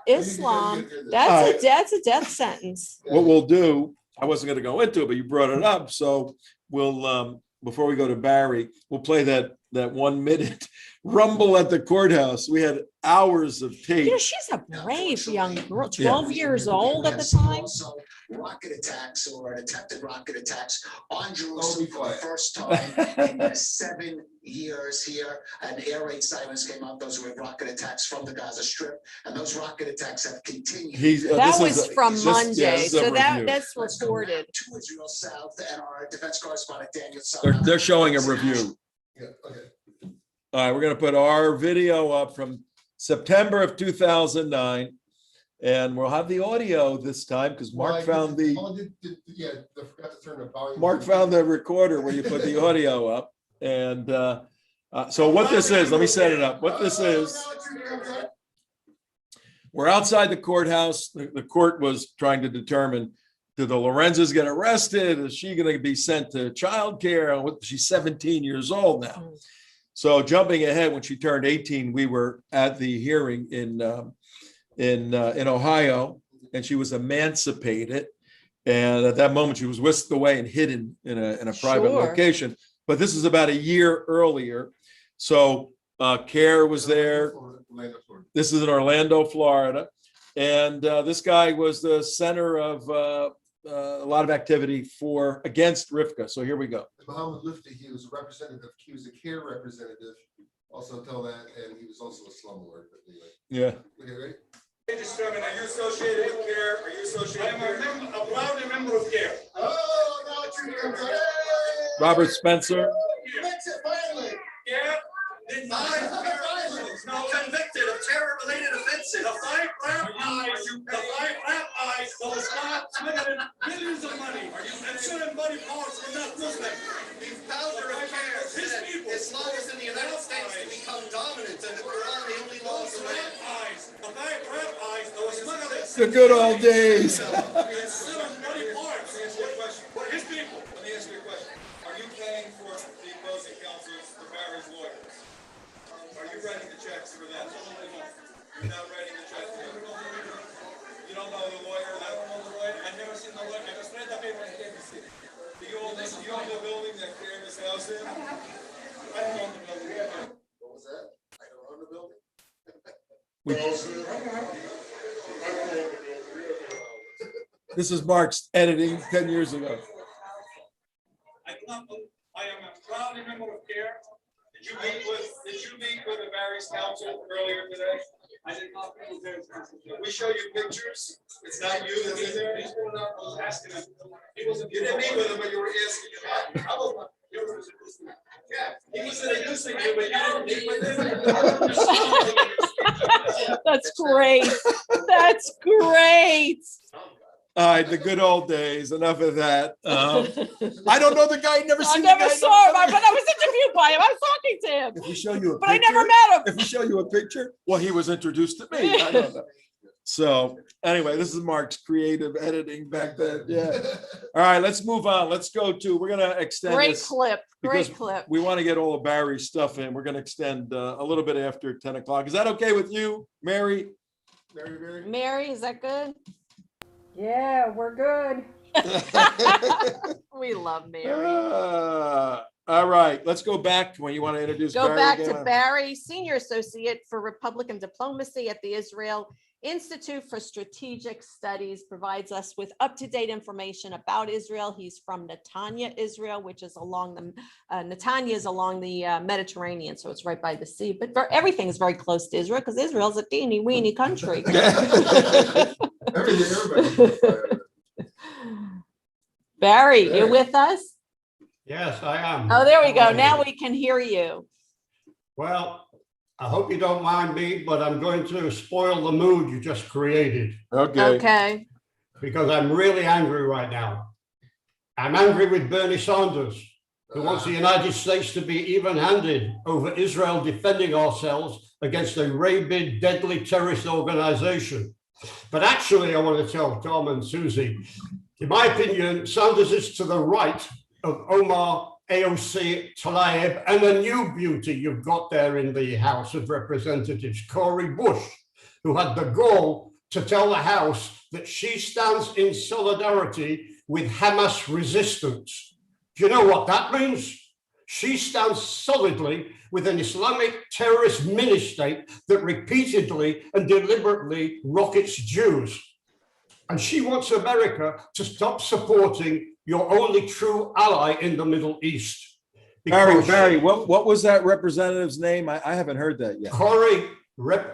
Islam, All that's a death sentence. What we'll do, I wasn't going to go into it, but you brought it up. So we'll, before we go to Barry, we'll play that 1 minute rumble at the courthouse. We had hours of tape. She's a brave young girl, Yeah. 12 years old at the Yes, time. Also, rocket attacks or attempted rocket attacks on be Jerusalem for the quiet. first time in 7 years here. And air raid sirens came out. Those were rocket attacks from the Gaza Strip, and those rocket attacks have continued. That was from this- Monday, this is a so review. that's Let's go reported. to Israel South and our defense correspondent Daniel. They're showing a review. Yeah, okay. All right, we're going to put our video up from September of 2009, and we'll have the audio this time because Mark found the I forgot to turn the volume. Mark found the recorder where you put the audio up. And so what this is, let me set it up. What this is, we're outside the courthouse. The court was trying to determine, did the Lorenzes get arrested? Is she going to be sent to childcare? She's 17 years old now. So jumping ahead, when she turned 18, we were at the hearing in Ohio, and she was emancipated. And at that moment, she was whisked away and hidden in a private Sure. location. But this is about a year earlier. So CARE was there. This is in Orlando, Florida. And this guy was the center of a lot of activity against Rivka. So here we go. Muhammad Lifti, he was a representative. He was a CARE representative. Also tell that, and he was also a slumlord. But anyway. Yeah. Okay, ready? Determine, are you associated with CARE? Are you associated with CARE? I'm a proud member of CARE. Oh, now it's your turn. Robert Spencer. That's it, finally. CARE did not convicted of terror-related offenses. The five rabbis, those not committed millions of money. And certain money powers were not Muslim. The founder of CARE His said people. Islam is in the United States to become dominant, and the Quran the only law Those to reign. rabbis, those not The good old days. and certain money powers. His people. Let me ask you a question. Are you paying for the opposing counsel's, the Barry's lawyers? Are you writing the checks for them? You're not writing the checks for them? You don't know the lawyer? I don't know the lawyer. I've never seen the lawyer. I just read the paper and I came to see it. Do you own the building that Karen is housed in? I don't own the building. What was that? I don't own the building. This is Mark's editing 10 years ago. I am a proud member of CARE. Did you meet with the Barry's counsel earlier today? I did not meet with their counsel. We show you pictures. It's not you that's in there. I was asking him. You didn't meet with him, but you were asking him. I was not. Yeah, he was introducing you, but you didn't meet with him. That's great. That's great. All right, the good old days. Enough of that. I don't know the guy. Never I seen the never guy. saw him, but I was interviewed by him. I was talking to him, If we show you a but I picture, never met him. if we show you a picture, well, he was introduced to me. I don't know. So anyway, this is Mark's creative editing back then. Yeah. All right, let's move on. Let's go to, we're going to extend Great this clip, because great clip. we want to get all of Barry's stuff in. We're going to extend a little bit after 10 o'clock. Is that okay with you, Mary? Mary, is that good? Yeah, we're good. We love Mary. All right, let's go back when you want to introduce Go Barry back again. to Barry, Senior Associate for Republican Diplomacy at the Israel Institute for Strategic Studies, provides us with up-to-date information about Israel. He's from Netanya, Israel, which is along the, Netanya is along the Mediterranean, so it's right by the sea. But everything is very close to Israel because Israel's a teeny weeny country. Barry, you with us? Yes, I am. Oh, there we go. Now we can hear you. Well, I hope you don't mind me, but I'm going to spoil the mood you just created. Okay. Because I'm really angry right now. I'm angry with Bernie Sanders, who wants the United States to be even-handed over Israel defending ourselves against a rabid, deadly terrorist organization. But actually, I want to tell Tom and Susie, in my opinion, Sanders is to the right of Omar AOC Tlaib and a new beauty you've got there in the House of Representatives, Cori Bush, who had the gall to tell the House that she stands in solidarity with Hamas resistance. Do you know what that means? She stands solidly with an Islamic terrorist mini-state that repeatedly and deliberately rockets Jews. And she wants America to stop supporting your only true ally in the Middle East. Barry, what was that representative's name? I haven't heard that yet. Cori,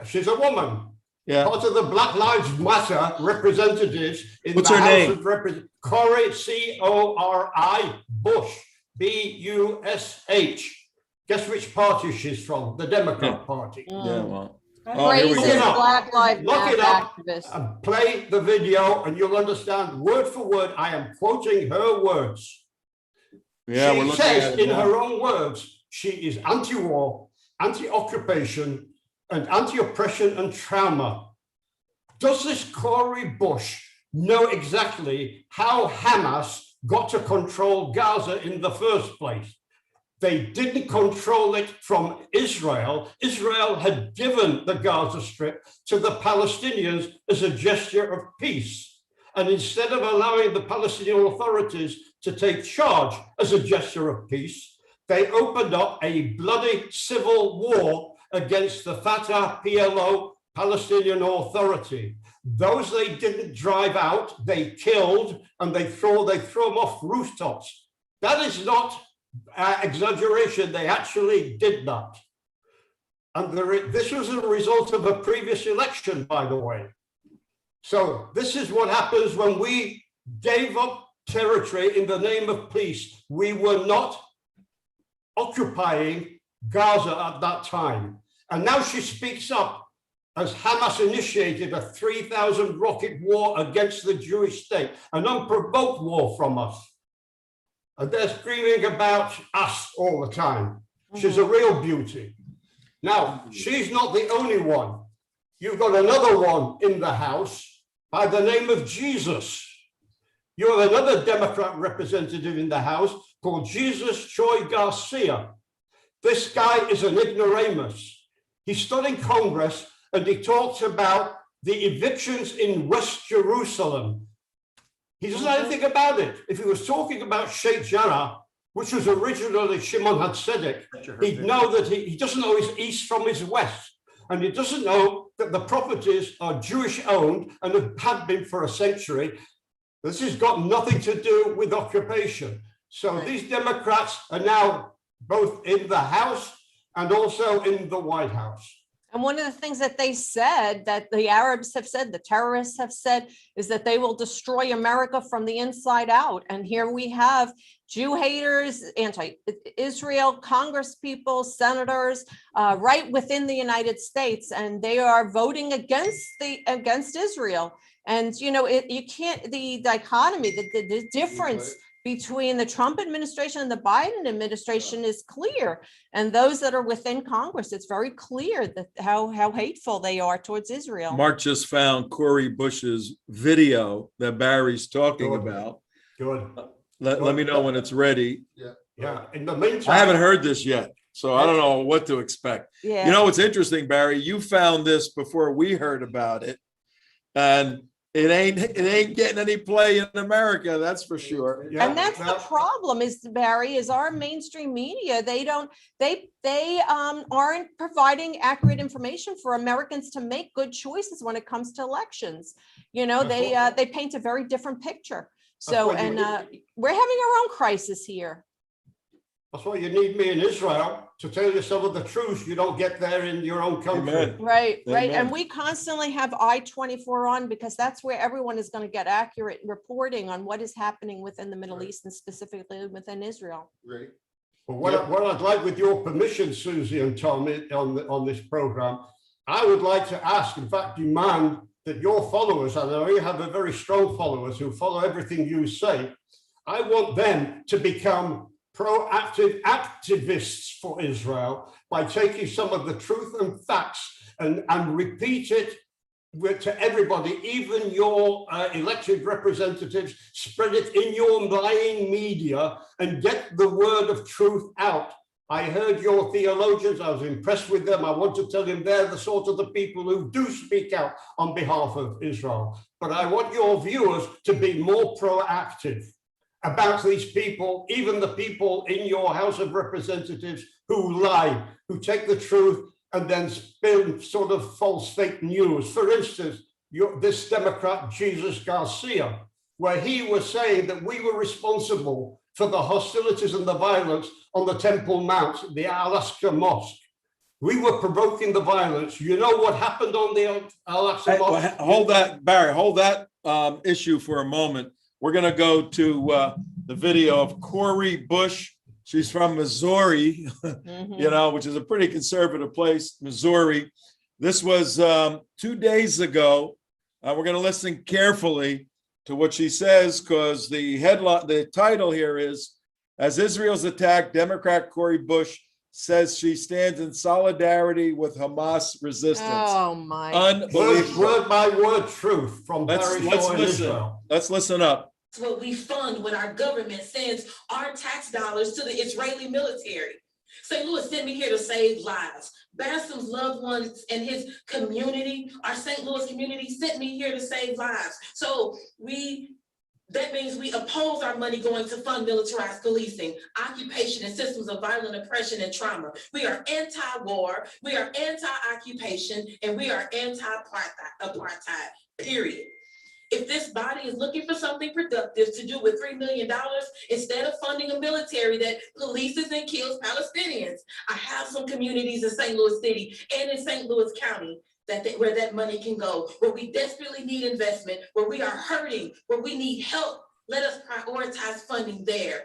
she's a woman. Yeah. Part of the Black Lives Matter representatives in What's the her House name? of Representatives. Cori, C-O-R-I, Bush, B-U-S-H. Guess which party she's from? The Democrat Party. Yeah, well. Crazy Black Lives Look Matter it up activist. and play the video and you'll understand word for word. I am quoting her words. Yeah, we're She looking at says it in now. her own words, she is anti-war, anti-occupation, and anti-oppression and trauma. Does this Cori Bush know exactly how Hamas got to control Gaza in the first place? They didn't control it from Israel. Israel had given the Gaza Strip to the Palestinians as a gesture of peace. And instead of allowing the Palestinian authorities to take charge as a gesture of peace, they opened up a bloody civil war against the Fatah PLO Palestinian Authority. Those they didn't drive out, they killed, and they throw them off rooftops. That is not exaggeration. They actually did that. And this was a result of a previous election, by the way. So this is what happens when we gave up territory in the name of peace. We were not occupying Gaza at that time. And now she speaks up as Hamas initiated a 3,000 rocket war against the Jewish state, an unprovoked war from us. And they're screaming about us all the time. She's a real beauty. Now, she's not the only one. You've got another one in the House by the name of Jesus. You have another Democrat representative in the House called Jesus Choi Garcia. This guy is an ignoramus. He stood in Congress and he talks about the evictions in West Jerusalem. He doesn't know anything about it. If he was talking about Sheikh Jarrah, which was originally Shimon HaTzedek, he'd know that he doesn't know his east from his west. And he doesn't know that the properties are Jewish owned and have been for a century. This has got nothing to do with occupation. So these Democrats are now both in the House and also in the White House. And one of the things that they said, that the Arabs have said, the terrorists have said, is that they will destroy America from the inside out. And here we have Jew haters, anti-Israel Congress people, senators, right within the United States, and they are voting against Israel. And you know, you can't, the dichotomy, the difference between the Trump administration and the Biden administration is clear. And those that are within Congress, it's very clear that how hateful they are towards Israel. Mark just found Cori Bush's video that Barry's talking Good. about. Good. Let me know when it's ready. Yeah. In the meantime, I haven't heard this yet, so I don't know what to expect. Yeah. You know, what's interesting, Barry, you found this before we heard about it. And it ain't getting any play in America, that's for sure. Yeah, And that's the problem is, Barry, is our mainstream media, they aren't providing accurate information for Americans to make good choices when it comes to elections. You know, they paint a very different picture. So, and we're having our own crisis here. That's why you need me in Israel to tell you some of the truths you don't get there in your own country. Amen. Right. Amen. And we constantly have I-24 on because that's where everyone is going to get accurate reporting on what is happening within the Middle East and specifically within Israel. Ready? But what I'd like, with your permission, Susie and Tom, on this program, I would like to ask, in fact, demand that your followers, and I know you have a very strong followers who follow everything you say, I want them to become proactive activists for Israel by taking some of the truth and facts and repeat it to everybody, even your elected representatives. Spread it in your lying media and get the word of truth out. I heard your theologians, I was impressed with them. I want to tell them they're the sort of the people who do speak out on behalf of Israel. But I want your viewers to be more proactive about these people, even the people in your House of Representatives who lie, who take the truth and then spin sort of false fake news. For instance, this Democrat, Jesus Garcia, where he was saying that we were responsible for the hostilities and the violence on the Temple Mount, the Al-Aqsa Mosque. We were provoking the violence. You know what happened on the Al-Aqsa Mosque? Hold that, Barry, hold that issue for a moment. We're going to go to the video of Cori Bush. She's from Missouri, you know, which is a pretty conservative place, Missouri. This was 2 days ago. We're going to listen carefully to what she says because the title here is, as Israel's attack, Democrat Cori Bush says she stands in solidarity with Hamas resistance. Oh my! Unbelievable. Word by word truth from Let's listen. Israel. Let's listen up. What we fund when our government sends our tax dollars to the Israeli military. St. Louis sent me here to save lives. Bassem's loved ones and his community, our St. Louis community, sent me here to save lives. So that means we oppose our money going to fund militarized policing, occupation, and systems of violent oppression and trauma. We are anti-war, we are anti-occupation, and we are anti-apartheid, period. If this body is looking for something productive to do with $3 million, instead of funding a military that polices and kills Palestinians, I have some communities in St. Louis City and in St. Louis County where that money can go, where we desperately need investment, where we are hurting, where we need help. Let us prioritize funding there.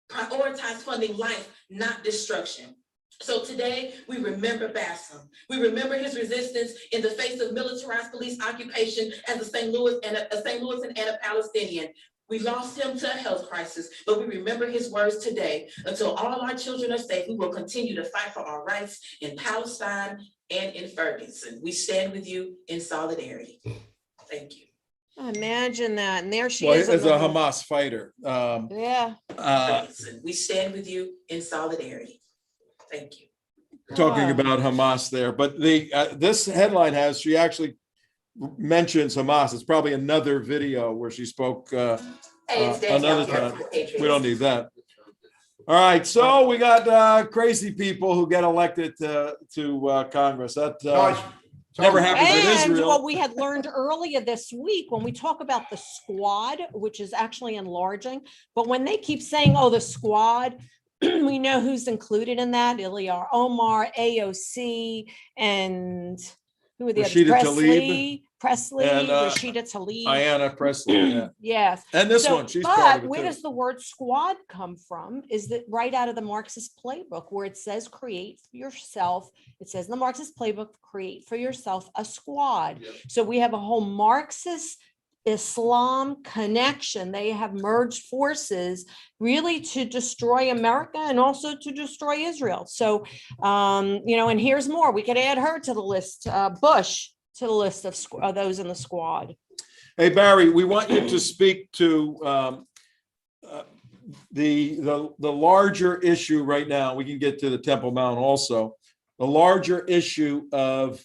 Prioritize funding life, not destruction. So today, we remember Bassem. We remember his resistance in the face of militarized police occupation as a St. Louis and a Palestinian. We lost him to a health crisis, but we remember his words today. Until all our children are safe, we will continue to fight for our rights in Palestine and in Ferguson. We stand with you in solidarity. Thank you. Imagine that. And there she Well, is. as a Hamas fighter. Yeah. We stand with you in solidarity. Thank you. Talking about Hamas there, but this headline she actually mentions Hamas. It's probably another video where she spoke another time. We don't need that. All right, so we got crazy people who get elected to Congress. That never happens in Israel. What we had learned earlier this week when we talk about the squad, which is actually enlarging, but when they keep saying, "Oh, the squad," we know who's included in that: Ilyar Omar, AOC, and who are the others? Presley, and Rashida Tlaib, Ayanna Presley. Yeah. Yes. And this one, she's part of it where too. does the word squad come from? Is that right out of the Marxist playbook where it says create for yourself? It says in the Marxist playbook, create for yourself a squad. Yep. So we have a whole Marxist Islam connection. They have merged forces really to destroy America and also to destroy Israel. So, and here's more. We could add her to the list, Bush to the list of those in the squad. Hey, Barry, we want you to speak to the larger issue right now. We can get to the Temple Mount also. The larger issue of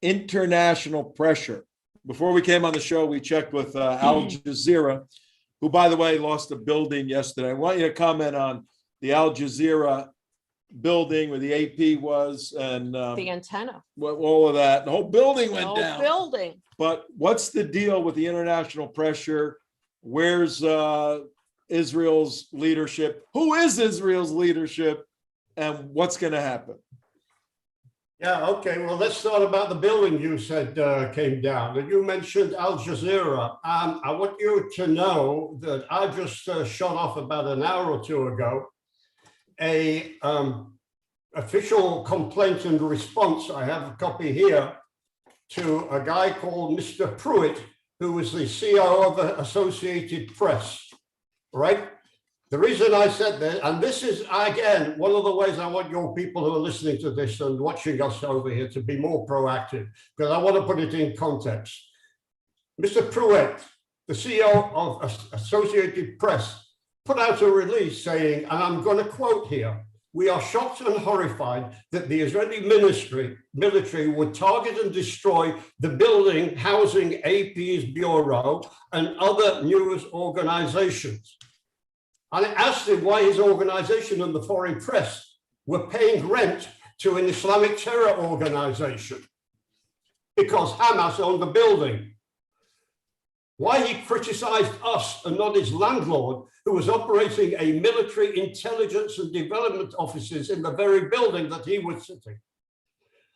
international pressure. Before we came on the show, we checked with Al Jazeera, who, by the way, lost a building yesterday. I want you to comment on the Al Jazeera building where the AP was and The antenna. all of that. The whole building went The whole down. building. But what's the deal with the international pressure? Where's Israel's leadership? Who is Israel's leadership? And what's going to happen? Yeah, okay. Well, let's start about the building you said came down. And you mentioned Al Jazeera. I want you to know that I just shot off about an hour or two ago a official complaint and response. I have a copy here to a guy called Mr. Pruitt, who was the CEO of the Associated Press, right? The reason I said that, and this is, again, one of the ways I want your people who are listening to this and watching us over here to be more proactive, because I want to put it in context. Mr. Pruitt, the CEO of Associated Press, put out a release saying, and I'm going to quote here, "We are shocked and horrified that the Israeli military would target and destroy the building housing AP's bureau and other news organizations." And I asked him why his organization and the foreign press were paying rent to an Islamic terror organization because Hamas owned the building. Why he criticized us and not his landlord, who was operating a military intelligence and development offices in the very building that he was sitting.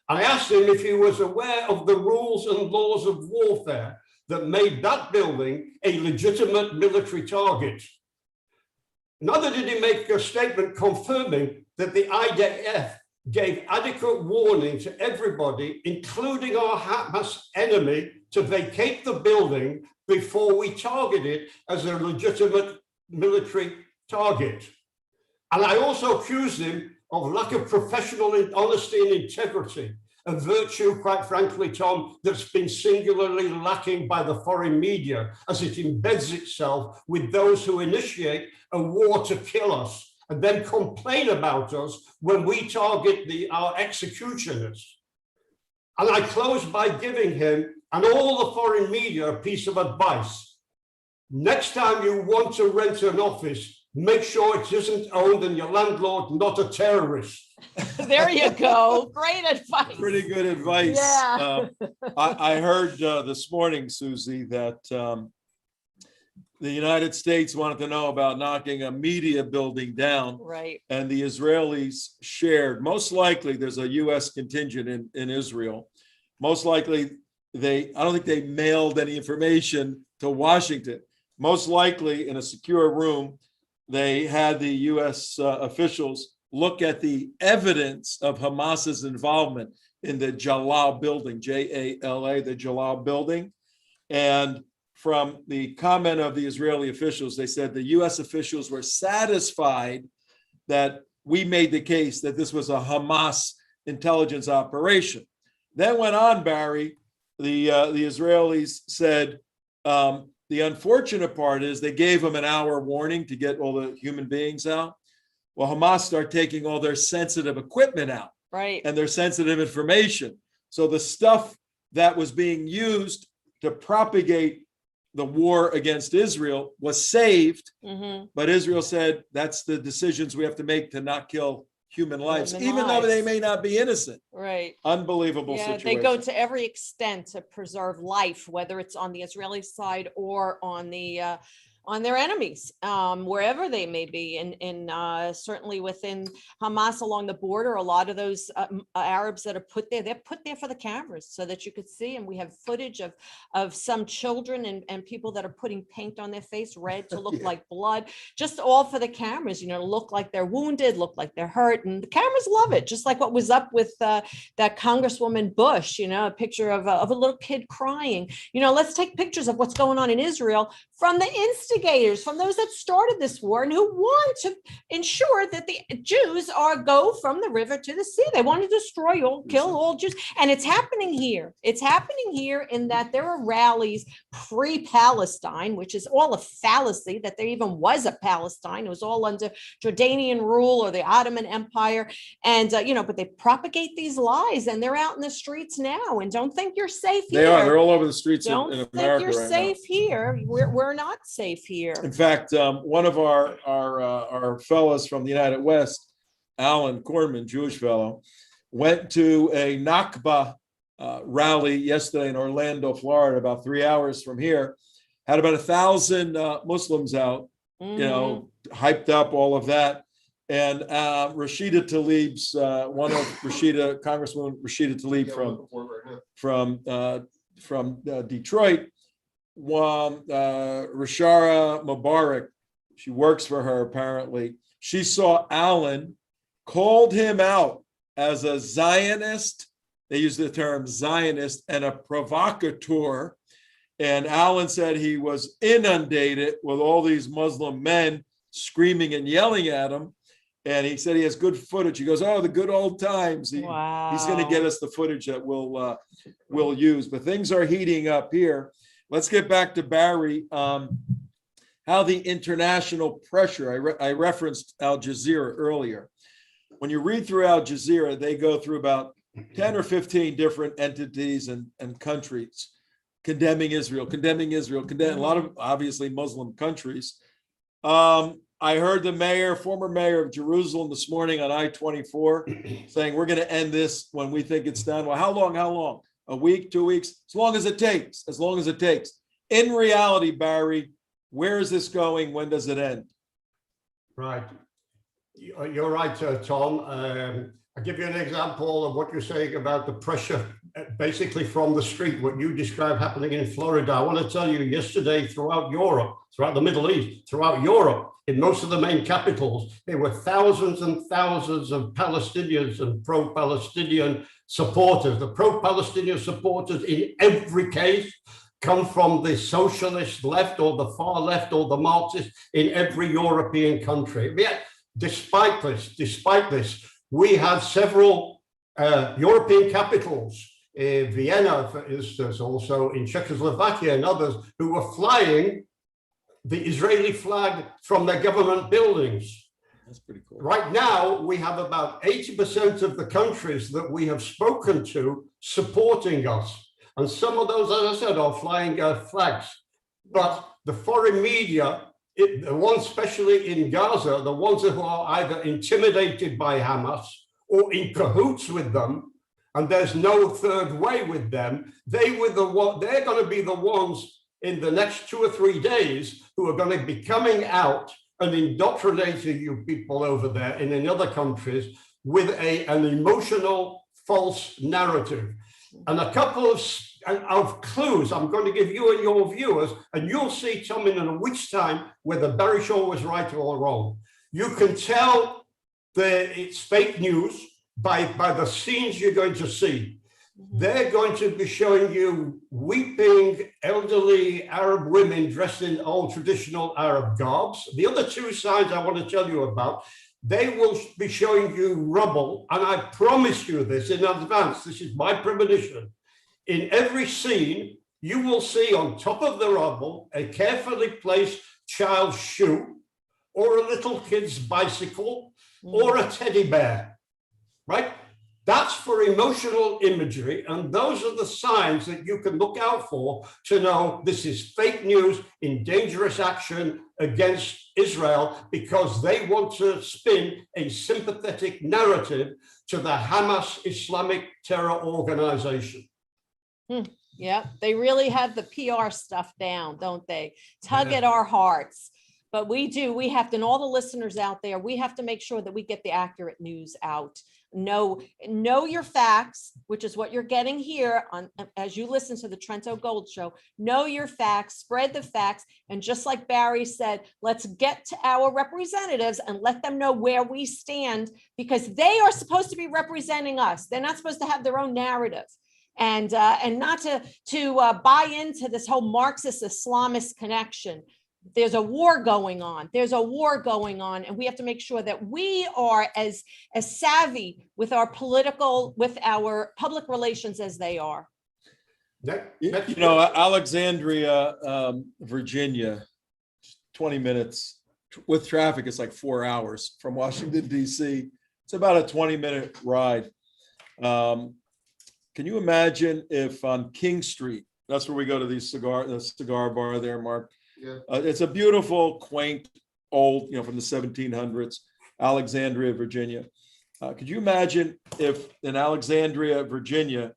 I asked him if he was aware of the rules and laws of warfare that made that building a legitimate military target. Neither did he make a statement confirming that the IDF gave adequate warning to everybody, including our Hamas enemy, to vacate the building before we target it as a legitimate military target. And I also accused him of lack of professional honesty and integrity, a virtue, quite frankly, Tom, that's been singularly lacking by the foreign media as it embeds itself with those who initiate a war to kill us and then complain about us when we target our executioners. And I close by giving him and all the foreign media a piece of advice. Next time you want to rent an office, make sure it isn't owned and your landlord not a terrorist. There you go. Great advice. Pretty good advice. Yeah. I heard this morning, Susie, that the United States wanted to know about knocking a media building down. Right. And the Israelis shared, most likely there's a US contingent in Israel. Most likely I don't think they mailed any information to Washington. Most likely in a secure room, they had the US officials look at the evidence of Hamas's involvement in the Jalal building, J-A-L-A, the Jalal building. And from the comment of the Israeli officials, they said the US officials were satisfied that we made the case that this was a Hamas intelligence operation. Then went on, Barry, the Israelis said, the unfortunate part is they gave them an hour warning to get all the human beings out. Well, Hamas started taking all their sensitive equipment out, right, and their sensitive information. So the stuff that was being used to propagate the war against Israel was saved, but Israel said that's the decisions we have to make to not kill human lives, even though they may not be innocent. Right. Unbelievable situation. They go to every extent to preserve life, whether it's on the Israeli side or on the on their enemies, wherever they may be, and certainly within Hamas along the border. A lot of those Arabs that are put there, they're put there for the cameras so that you could see. And we have footage of some children and people that are putting paint on their face, red to look like blood, just all for the cameras, you know, to look like they're wounded, look like they're hurt. And the cameras love it, just like what was up with that Congresswoman Bush, you know, a picture of a little kid crying. You know, let's take pictures of what's going on in Israel from the instigators, from those that started this war and who want to ensure that the Jews go from the river to the sea. They want to destroy kill all Jews. And it's happening here. It's happening here in that there are rallies pre-Palestine, which is all a fallacy that there even was a Palestine. It was all under Jordanian rule or the Ottoman Empire. And, you know, but they propagate these lies and they're out in the streets now. And don't think you're safe here. They are. They're all over the streets Don't in think America you're right safe now. here. We're not safe here. In fact, one of our fellows from the United West, Alan Kornman, Jewish fellow, went to a Nakba rally yesterday in Orlando, Florida, about 3 hours from here. Had about 1,000 Muslims out, you know, hyped up, all of that. And Rashida Tlaib's Congresswoman Rashida Tlaib from Detroit, Rashara Mubarak, she works for her apparently. She saw Alan, called him out as a Zionist. They use the term Zionist and a provocateur. And Alan said he was inundated with all these Muslim men screaming and yelling at him. And he said he has good footage. He goes, "Oh, the good old times." He's going to get us the footage that we'll use. But things are heating up here. Let's get back to Barry. How the international pressure, I referenced Al Jazeera earlier. When you read through Al Jazeera, they go through about 10 or 15 different entities and countries condemning Israel, condemning a lot of obviously Muslim countries. I heard the former mayor of Jerusalem this morning on I-24 saying we're going to end this when we think it's done. Well, how long? A week, 2 weeks? As long as it takes, In reality, Barry, where is this going? When does it end? Right. You're right, Tom. I'll give you an example of what you're saying about the pressure, basically from the street, what you described happening in Florida. I want to tell you, yesterday throughout Europe, throughout the Middle East, throughout Europe, in most of the main capitals, there were thousands and thousands of Palestinians and pro-Palestinian supporters. The pro-Palestinian supporters in every case come from the socialist left or the far left or the Marxist in every European country. Yet, despite this, we have several European capitals, Vienna, for instance, also in Czechoslovakia and others, who were flying the Israeli flag from their government buildings. That's pretty cool. Right now, we have about 80% of the countries that we have spoken to supporting us. And some of those, as I said, are flying flags. But the foreign media, the ones especially in Gaza, the ones who are either intimidated by Hamas or in cahoots with them, and there's no third way with them, they're going to be the ones in the next 2 or 3 days who are going to be coming out and indoctrinating you people over there and in other countries with an emotional false narrative. And a couple of clues I'm going to give you and your viewers, and you'll see, Tom, in a week's time whether Barry Shaw was right or wrong. You can tell it's fake news by the scenes you're going to see. They're going to be showing you weeping, elderly Arab women dressed in old traditional Arab garbs. The other two signs I want to tell you about, they will be showing you rubble. And I promise you this in advance, this is my premonition. In every scene, you will see on top of the rubble a carefully placed child's shoe or a little kid's bicycle or a teddy bear, right? That's for emotional imagery, and those are the signs that you can look out for to know this is fake news in dangerous action against Israel because they want to spin a sympathetic narrative to the Hamas Islamic terror organization. Yeah, they really have the PR stuff down, don't they? Tug at our hearts. But we have to, and all the listeners out there, we have to make sure that we get the accurate news out. Know your facts, which is what you're getting here on as you listen to the Trento Gold Show. Know your facts, spread the facts, and just like Barry said, let's get to our representatives and let them know where we stand, because they are supposed to be representing us. They're not supposed to have their own narrative. And not to buy into this whole Marxist Islamist connection. There's a war going on. And we have to make sure that we are as savvy with our public relations as they are. Alexandria, Virginia, 20 minutes with traffic. It's like 4 hours from Washington, D.C. It's about a 20-minute ride. Can you imagine if on King Street, that's where we go to the cigar bar there, Mark. Yeah. It's a beautiful, quaint, old, from the 1700s, Alexandria, Virginia. Could you imagine if in Alexandria, Virginia,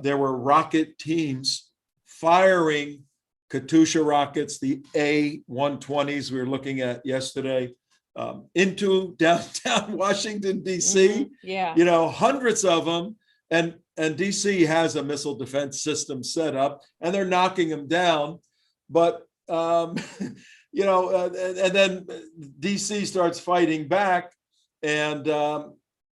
there were rocket teams firing Katyusha rockets, the A-120s we were looking at yesterday, into downtown Washington, D.C. Yeah. Hundreds of them. And DC has a missile defense system set up, and they're knocking them down. But and then DC starts fighting back, and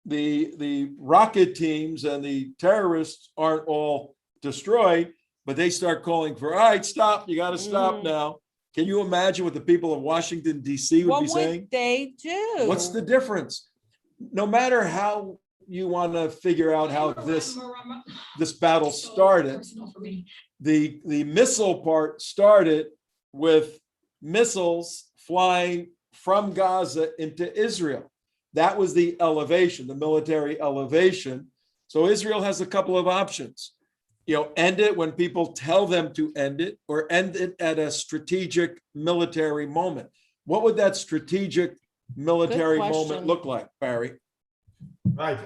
the rocket teams and the terrorists aren't all destroyed, but they start calling for, all right, stop! You got to stop now. Can you imagine what the people of Washington D.C. would be saying? What would they do? What's the difference? No matter how you want to figure out how this battle started, the missile part started with missiles flying from Gaza into Israel. That was the elevation, the military elevation. So Israel has a couple of options. End it when people tell them to end it, or end it at a strategic military moment. What would that strategic military moment look like, Barry? Right.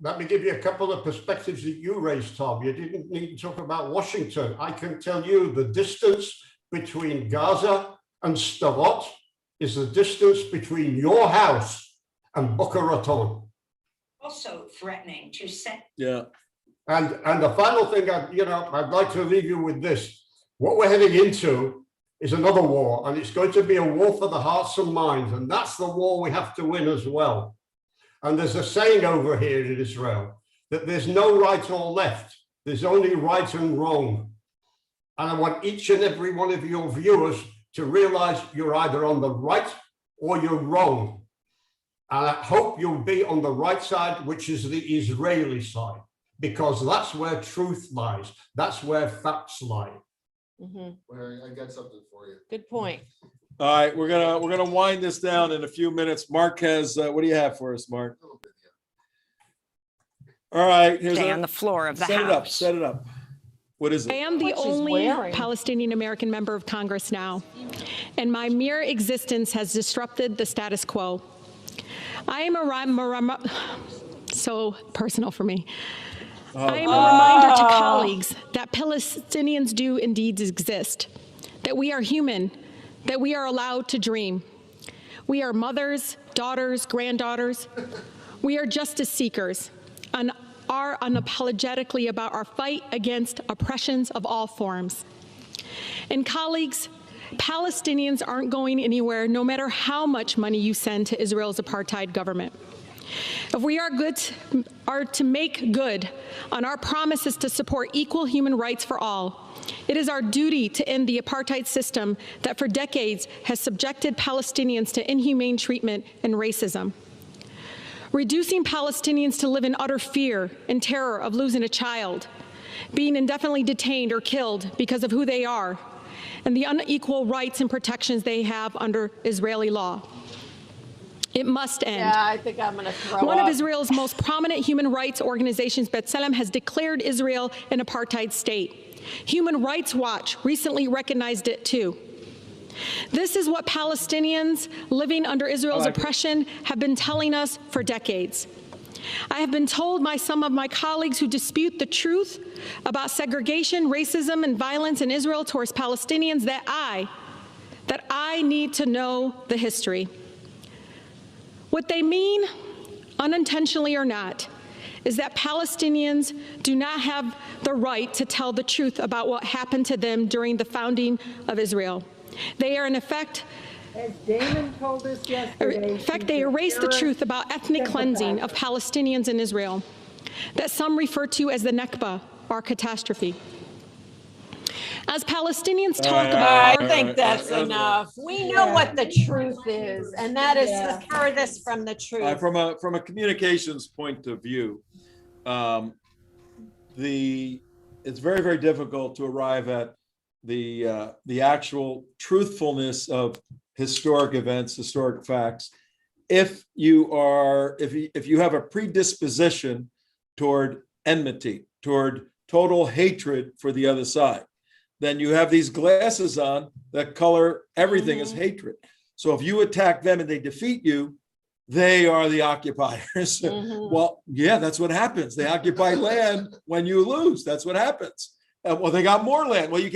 Let me give you a couple of perspectives that you raised, Tom. You didn't need to talk about Washington. I can tell you the distance between Gaza and Sderot is the distance between your house and Boca Raton. Also threatening to set. Yeah. And the final thing, I'd like to leave you with this. What we're heading into is another war, and it's going to be a war for the hearts and minds, and that's the war we have to win as well. And there's a saying over here in Israel that there's no right or left. There's only right and wrong. And I want each and every one of your viewers to realize you're either on the right or you're wrong. And I hope you'll be on the right side, which is the Israeli side, because that's where truth lies. That's where facts lie. Well, I got something for you. Good point. All right, we're gonna wind this down in a few minutes. Mark has what do you have for us, Mark? All right, here's on the floor of the House. Set it up. What is it? I am the only Palestinian American member of Congress now, and my mere existence has disrupted the status quo. I am so personal for me. I am a reminder to colleagues that Palestinians do indeed exist, that we are human, that we are allowed to dream. We are mothers, daughters, granddaughters. We are justice seekers and are unapologetically about our fight against oppressions of all forms. And colleagues, Palestinians aren't going anywhere no matter how much money you send to Israel's apartheid government. If we are to make good on our promises to support equal human rights for all, it is our duty to end the apartheid system that for decades has subjected Palestinians to inhumane treatment and racism. Reducing Palestinians to live in utter fear and terror of losing a child, being indefinitely detained or killed because of who they are, and the unequal rights and protections they have under Israeli law. It must end. Yeah, I think I'm going to throw One up. of Israel's most prominent human rights organizations, B'Tselem, has declared Israel an apartheid state. Human Rights Watch recently recognized it too. This is what Palestinians living under Israel's oppression have been telling us for decades. I have been told by some of my colleagues who dispute the truth about segregation, racism, and violence in Israel towards Palestinians that I need to know the history. What they mean, unintentionally or not, is that Palestinians do not have the right to tell the truth about what happened to them during the founding of Israel. They are, in effect, as Damon told us yesterday, in fact, they erase the truth about ethnic cleansing of Palestinians in Israel, that some refer to as the Nakba, or catastrophe. As Palestinians talk about— I think that's enough. We know what the truth is, and that is the furthest from the truth. From a communications point of view, it's very, very difficult to arrive at the actual truthfulness of historic events, historic facts, if you have a predisposition toward enmity, toward total hatred for the other side. Then you have these glasses on that color everything as hatred. So if you attack them and they defeat you, they are the occupiers. Well, yeah, that's what happens. They occupy land when you lose. That's what happens. Well, they got more land. Well, you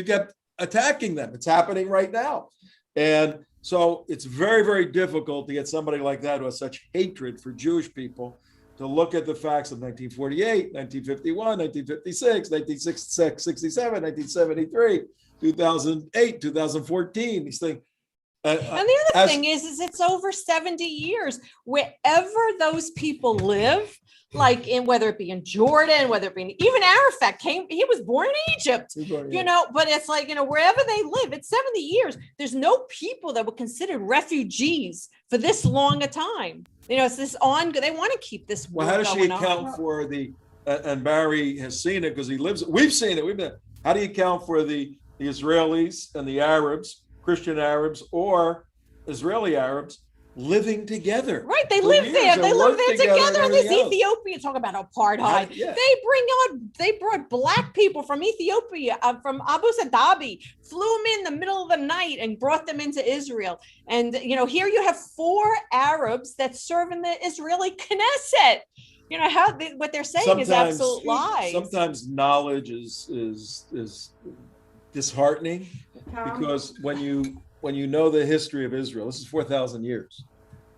kept attacking them. It's happening right now. And so it's very, very difficult to get somebody like that who has such hatred for Jewish people to look at the facts of 1948, 1951, 1956, 1966, 67, 1973, 2008, 2014, these things. And the other thing is it's over 70 years. Wherever those people live, like in whether it be in Jordan, whether it be even Arafat he was born in Egypt, but it's like, wherever they live, it's 70 years. There's no people that were considered refugees for this long a time. It's this they want to keep this. Well, how does she account for and Barry has seen it because he lives, we've seen it. How do you account for the Israelis and the Arabs, Christian Arabs or Israeli Arabs living together? Right, they live there. They live there together. And there's Ethiopians, talk about apartheid. They brought black people from Ethiopia, from Abu Dhabi, flew them in the middle of the night and brought them into Israel. And here you have 4 Arabs that serve in the Israeli Knesset. What they're saying is absolute lies. Sometimes knowledge is disheartening because when you know the history of Israel, this is 4,000 years.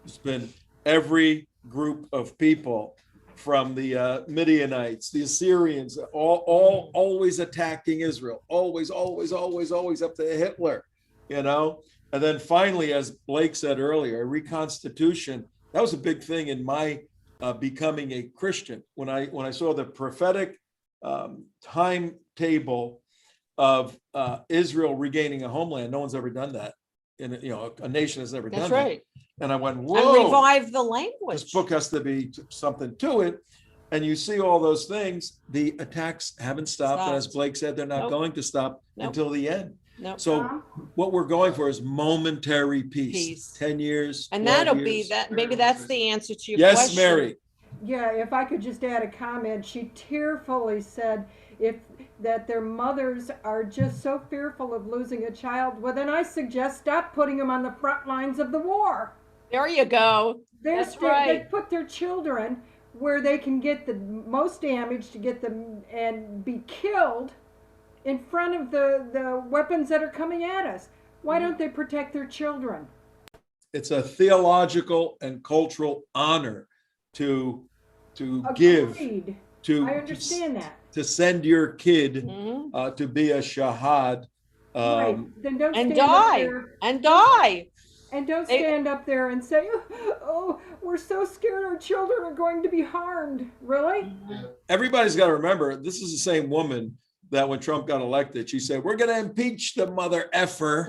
It's been every group of people from the Midianites, the Assyrians, all always attacking Israel, always up to Hitler, And then finally, as Blake said earlier, a reconstitution. That was a big thing in my becoming a Christian. When I saw the prophetic timetable of Israel regaining a homeland, no one's ever done that. A nation has never done that. That's right. And I went, whoa. And revive the language. This book has to be something to it. And you see all those things. The attacks haven't stopped. And as Blake said, they're not going to stop until the end. So what we're going for is momentary peace. 10 years. And that'll be that. Maybe that's the answer to your Yes, question. Mary. Yeah, if I could just add a comment. She tearfully said that their mothers are just so fearful of losing a child. Well, then I suggest stop putting them on the front lines of the war. There you go. That's right. They put their children where they can get the most damage to get them and be killed in front of the weapons that are coming at us. Why don't they protect their children? It's a theological and cultural honor to give. I understand that. To send your kid to be a shahad. Right. Then don't and stand die. Up there. And die. And don't stand up there and say, oh, we're so scared our children are going to be harmed. Really? Everybody's got to remember, this is the same woman that when Trump got elected, she said, we're going to impeach the mother effer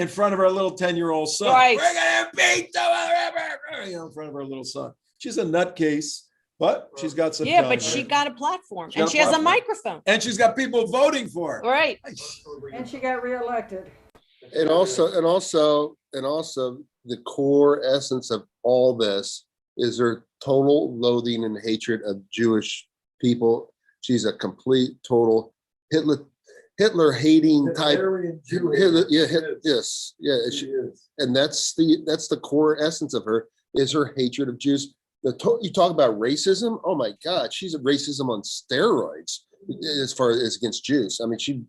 in front of her little 10-year-old son. Right. We're going to impeach the mother effer in front of her little son. She's a nutcase, but she's got some time, but she got a platform and she has a microphone. And she's got people voting for her. Right. And she got reelected. And also the core essence of all this is her total loathing and hatred of Jewish people. She's a complete, total Hitler hating type. Yes. And that's the core essence of her is her hatred of Jews. You talk about racism. Oh my God, she's a racism on steroids as far as against Jews. I mean, she.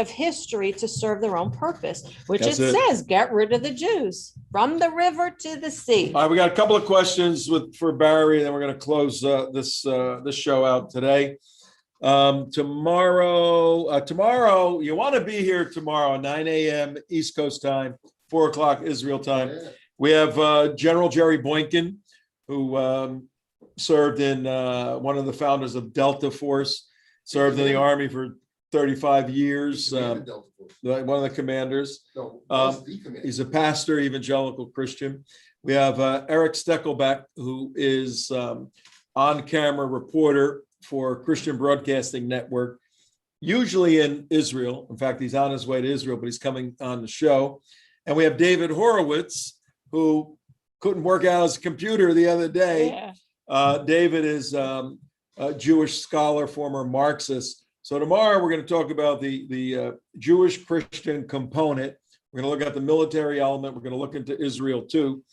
Of history to serve their own purpose, which That's it it. says, get rid of the Jews from the river to the sea. All right, we got a couple of questions for Barry, and then we're going to close this show out today. Tomorrow, you want to be here tomorrow, 9 a.m. East Coast time, 4 o'clock Israel time. Yeah. We have General Jerry Boykin, who served in one of the founders of Delta Force, served in the Army for 35 years, one of the commanders. He's a pastor, evangelical Christian. We have Eric Steckelbeck, who is on-camera reporter for Christian Broadcasting Network, usually in Israel. In fact, he's on his way to Israel, but he's coming on the show. And we have David Horowitz, who couldn't work out his computer the other day. Yeah. David is a Jewish scholar, former Marxist. So tomorrow we're going to talk about the Jewish Christian component. We're going to look at the military element. We're going to look into Israel too.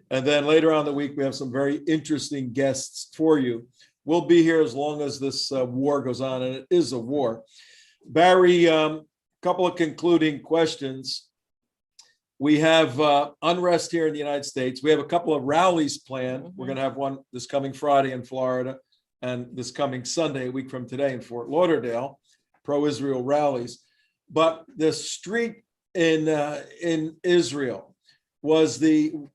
And then later on in the week, we have some very interesting guests for you. We'll be here as long as this war goes on, and it is a war. Barry, a couple of concluding questions. We have unrest here in the United States. We have a couple of rallies planned. Mm-hmm. We're going to have one this coming Friday in Florida, and this coming Sunday, a week from today, in Fort Lauderdale, pro-Israel rallies. But the street in Israel was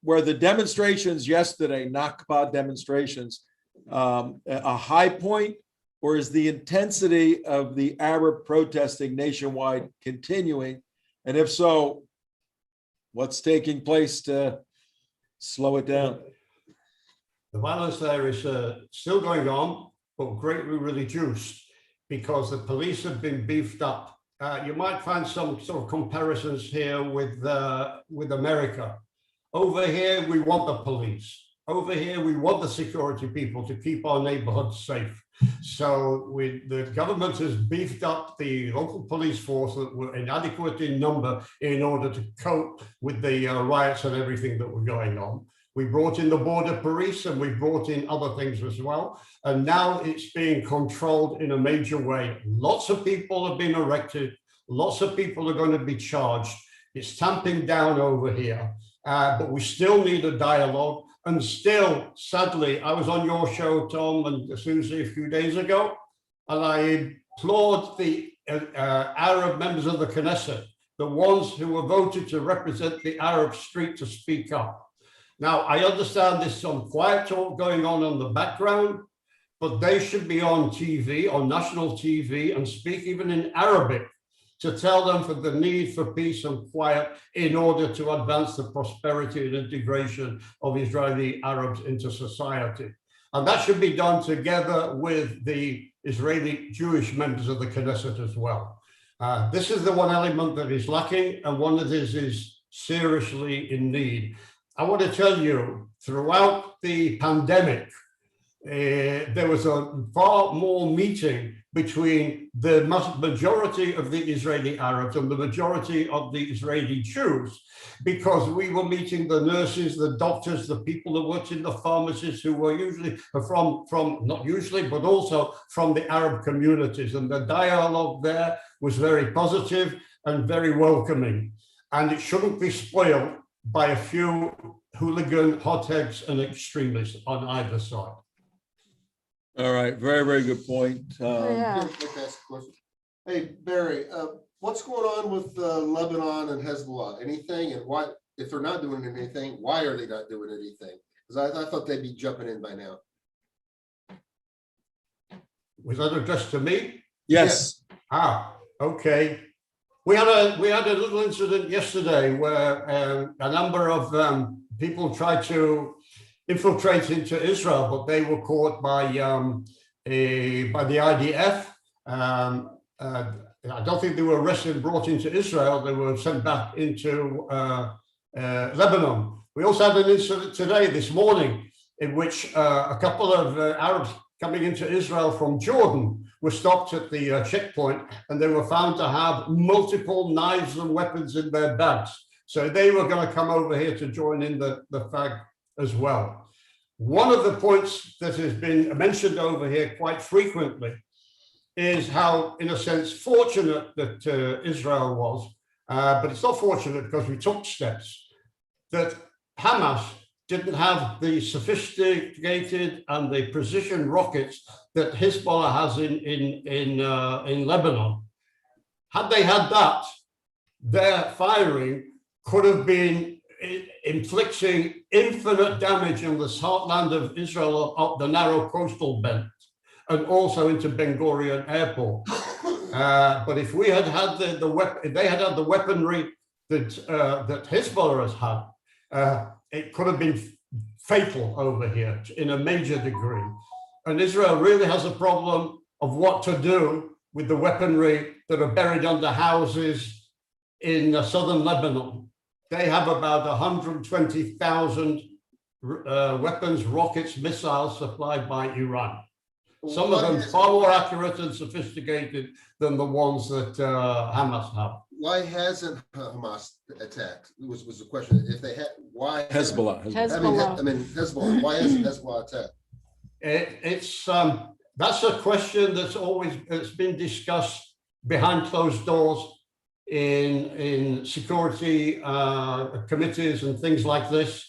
where the demonstrations yesterday, Nakba demonstrations, a high point, or is the intensity of the Arab protesting nationwide continuing? And if so, what's taking place to slow it down? The violence there is still going on, but greatly reduced because the police have been beefed up. You might find some sort of comparisons here with America. Over here, we want the police. Over here, we want the security people to keep our neighborhoods safe. So the government has beefed up the local police force that were inadequate in number in order to cope with the riots and everything that were going on. We brought in the border police and we brought in other things as well. And now it's being controlled in a major way. Lots of people have been arrested. Lots of people are going to be charged. It's tamping down over here. But we still need a dialogue. And still, sadly, I was on your show, Tom, and Susie a few days ago, and I implored the Arab members of the Knesset, the ones who were voted to represent the Arab street, to speak up. Now, I understand there's some quiet talk going on in the background, but they should be on TV, on national TV, and speak even in Arabic to tell them for the need for peace and quiet in order to advance the prosperity and integration of Israeli Arabs into society. And that should be done together with the Israeli Jewish members of the Knesset as well. This is the one element that is lacking, and one that is seriously in need. I want to tell you, throughout the pandemic, there was a far more meeting between the majority of the Israeli Arabs and the majority of the Israeli Jews, because we were meeting the nurses, the doctors, the people that worked in the pharmacies, who were usually from not usually, but also from the Arab communities. And the dialogue there was very positive and very welcoming. And it shouldn't be spoiled by a few hooligan hotheads and extremists on either side. All right, very, very good point. Yeah. Hey, Barry, what's going on with Lebanon and Hezbollah? Anything? And why, if they're not doing anything, why are they not doing anything? Because I thought they'd be jumping in by now. Was that addressed to me? Yes. Ah, okay. We had a little incident yesterday where a number of people tried to infiltrate into Israel, but they were caught by the IDF. I don't think they were arrested and brought into Israel. They were sent back into Lebanon. We also had an incident today, this morning, in which a couple of Arabs coming into Israel from Jordan were stopped at the checkpoint, and they were found to have multiple knives and weapons in their bags. So they were going to come over here to join in the fag as well. One of the points that has been mentioned over here quite frequently is how, in a sense, fortunate that Israel was, but it's not fortunate because we took steps, that Hamas didn't have the sophisticated and the precision rockets that Hezbollah has in Lebanon. Had they had that, their firing could have been inflicting infinite damage in the heartland of Israel up the narrow coastal belt and also into Ben Gurion Airport. But if we had had if they had had the weaponry that that Hezbollah has had, it could have been fatal over here in a major degree. And Israel really has a problem of what to do with the weaponry that are buried under houses in southern Lebanon. They have about 120,000 weapons, rockets, missiles supplied by Iran. Some of them far more accurate and sophisticated than the ones that Hamas have. Why hasn't Hamas attacked? Was the question. If they had, why Hezbollah. Hezbollah. Why hasn't Hezbollah attacked? It's that's a question that's been discussed behind closed doors in security committees and things like this.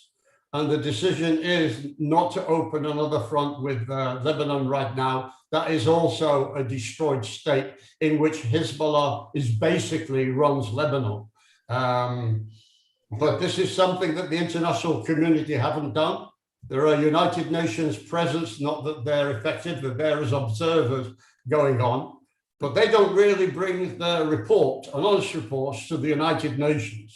And the decision is not to open another front with Lebanon right now. That is also a destroyed state in which Hezbollah basically runs Lebanon. But this is something that the international community haven't done. There are United Nations presence, not that they're effective, they're there as observers going on, but they don't really bring their report, an honest report, to the United Nations.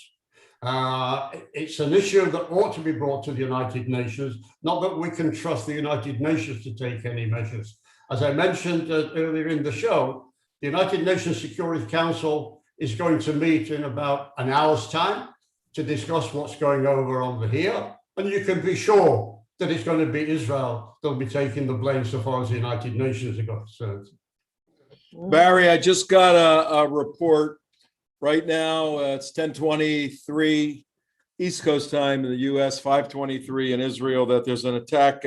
It's an issue that ought to be brought to the United Nations, not that we can trust the United Nations to take any measures. As I mentioned earlier in the show, the United Nations Security Council is going to meet in about an hour's time to discuss what's going on here. And you can be sure that it's going to be Israel that'll be taking the blame so far as the United Nations are concerned. Barry, I just got a report right now. It's 10:23 East Coast time in the US, 5:23 in Israel, that there's an attack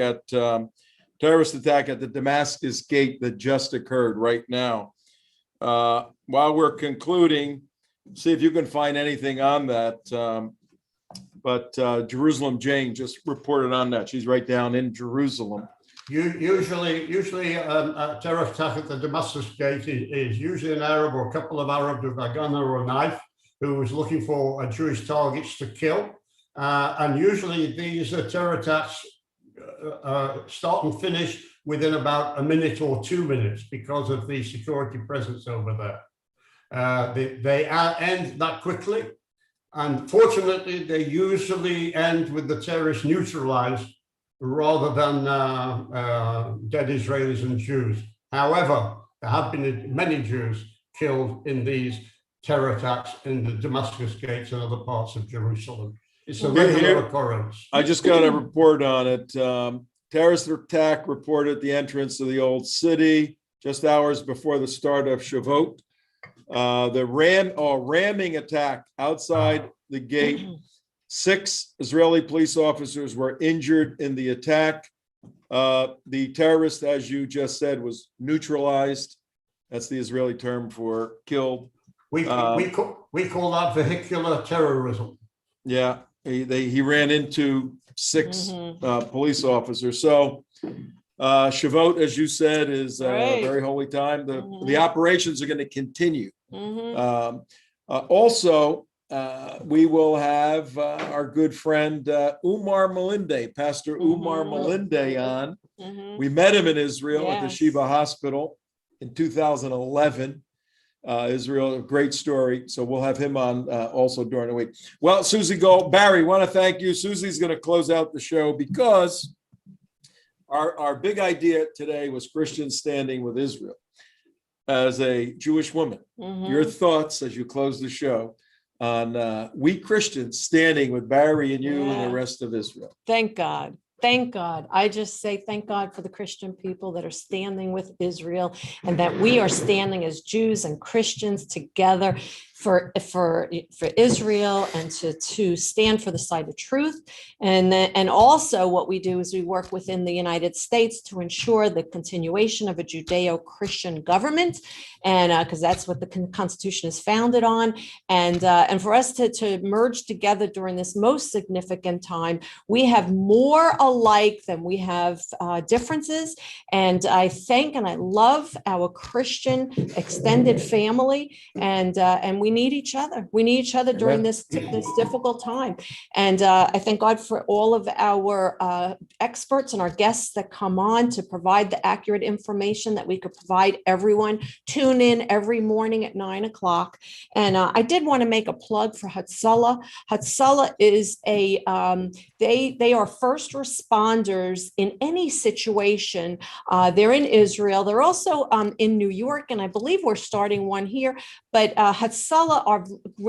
terrorist attack at the Damascus gate that just occurred right now. While we're concluding, see if you can find anything on that. But Jerusalem Jane just reported on that. She's right down in Jerusalem. Usually a terror attack at the Damascus gate is usually an Arab or a couple of Arabs with a gun or a knife who is looking for Jewish targets to kill. And usually these terror attacks start and finish within about a minute or 2 minutes because of the security presence over there. They end that quickly. And fortunately, they usually end with the terrorists neutralized rather than dead Israelis and Jews. However, there have been many Jews killed in these terror attacks in the Damascus gates and other parts of Jerusalem. It's a regular occurrence. I just got a report on it. Terrorist attack reported at the entrance of the old city just hours before the start of Shavuot. The ramming attack outside the gate. 6 Israeli police officers were injured in the attack. The terrorist, as you just said, was neutralized. That's the Israeli term for killed. We call that vehicular terrorism. Yeah, he ran into 6 police officers. So Shavuot, as you said, is a very holy time. The operations are going to continue. Also, we will have our good friend Umar Melinde, Pastor Umar Melinde on. We met him in Israel at the Shiva Hospital in 2011. Israel, a great story. So we'll have him on also during the week. Well, Susie Gold, Barry, want to thank you. Susie's going to close out the show because our big idea today was Christians standing with Israel. As a Jewish woman, your thoughts as you close the show on we Christians standing with Barry and you and the rest of Israel. Thank God. Thank God. I just say thank God for the Christian people that are standing with Israel and that we are standing as Jews and Christians together. for Israel and to stand for the side of truth. And also what we do is we work within the United States to ensure the continuation of a Judeo-Christian government, and because that's what the Constitution is founded on. And for us to merge together during this most significant time, we have more alike than we have differences. And I thank and I love our Christian extended family, and we need each other. We need each other during this difficult time. And I thank God for all of our experts and our guests that come on to provide the accurate information that we could provide everyone. Tune in every morning at 9 o'clock. And I did want to make a plug for Hatzalah. Hatzalah is they are first responders in any situation. They're in Israel. They're also in New York, and I believe we're starting one here. But Hatzalah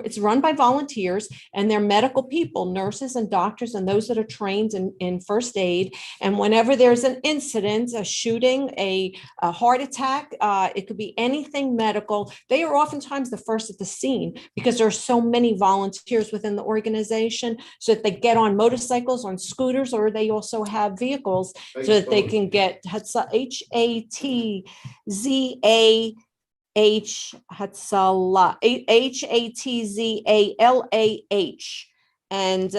it's run by volunteers, and they're medical people, nurses and doctors, and those that are trained in first aid. And whenever there's an incident, a shooting, a heart attack, it could be anything medical, they are oftentimes the first at the scene because there are so many volunteers within the organization, so that they get on motorcycles, on scooters, or they also have vehicles so that they can get Hatzalah, Hatzalah, Hatzalah. And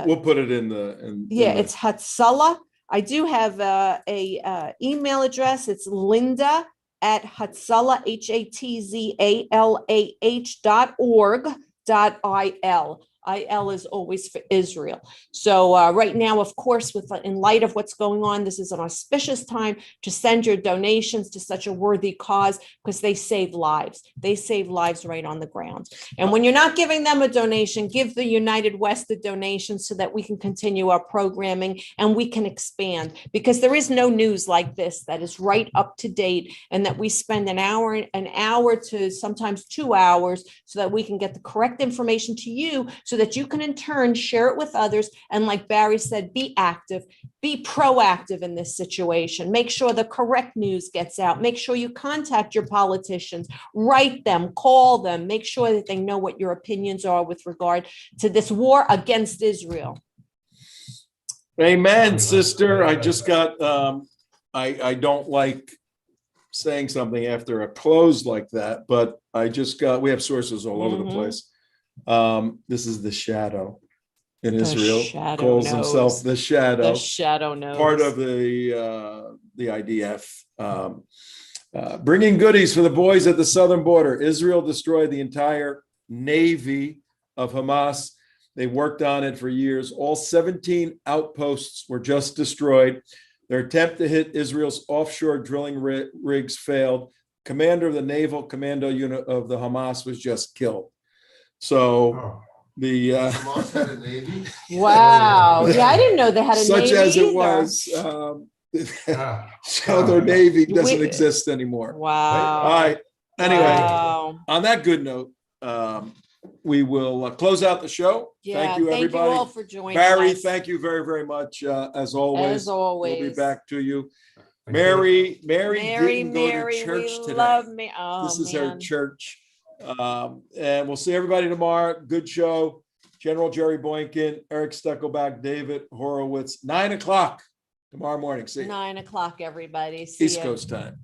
we'll put it in the. It's Hatzalah. I do have a email address. It's Linda at Hatzalah, HATZALAH.org.il. IL is always for Israel. So right now, of course, in light of what's going on, this is an auspicious time to send your donations to such a worthy cause, because they save lives. They save lives right on the ground. And when you're not giving them a donation, give the United West a donation so that we can continue our programming and we can expand, because there is no news like this that is right up to date, and that we spend an hour to sometimes 2 hours so that we can get the correct information to you, so that you can in turn share it with others. And like Barry said, be active, be proactive in this situation. Make sure the correct news gets out. Make sure you contact your politicians, write them, call them, make sure that they know what your opinions are with regard to this war against Israel. Amen, sister. I just got, I don't like saying something after a close like that, but we have sources all over the place. This is the Shadow in Israel, calls himself the Shadow. The Shadow knows. Part of the IDF, bringing goodies for the boys at the southern border. Israel destroyed the entire navy of Hamas. They worked on it for years. All 17 outposts were just destroyed. Their attempt to hit Israel's offshore drilling rigs failed. Commander of the naval commando unit of the Hamas was just killed. So the Hamas had a navy? Wow. Yeah, I didn't know they had a navy. Such as it either. was. So their navy doesn't exist anymore. Wow. All right. Anyway, Wow. on that good note, we will close out the show. Yeah, thank you, everybody. Thank you all for joining Barry, us. thank you very, very much. As always. As always. We'll be back to you. Mary didn't go to we church today. love me. Oh, This is man. her church. And we'll see everybody tomorrow. Good show. General Jerry Boykin, Eric Steckelbach, David Horowitz, 9 o'clock tomorrow morning. See you. 9 o'clock, everybody. See East ya. Coast time.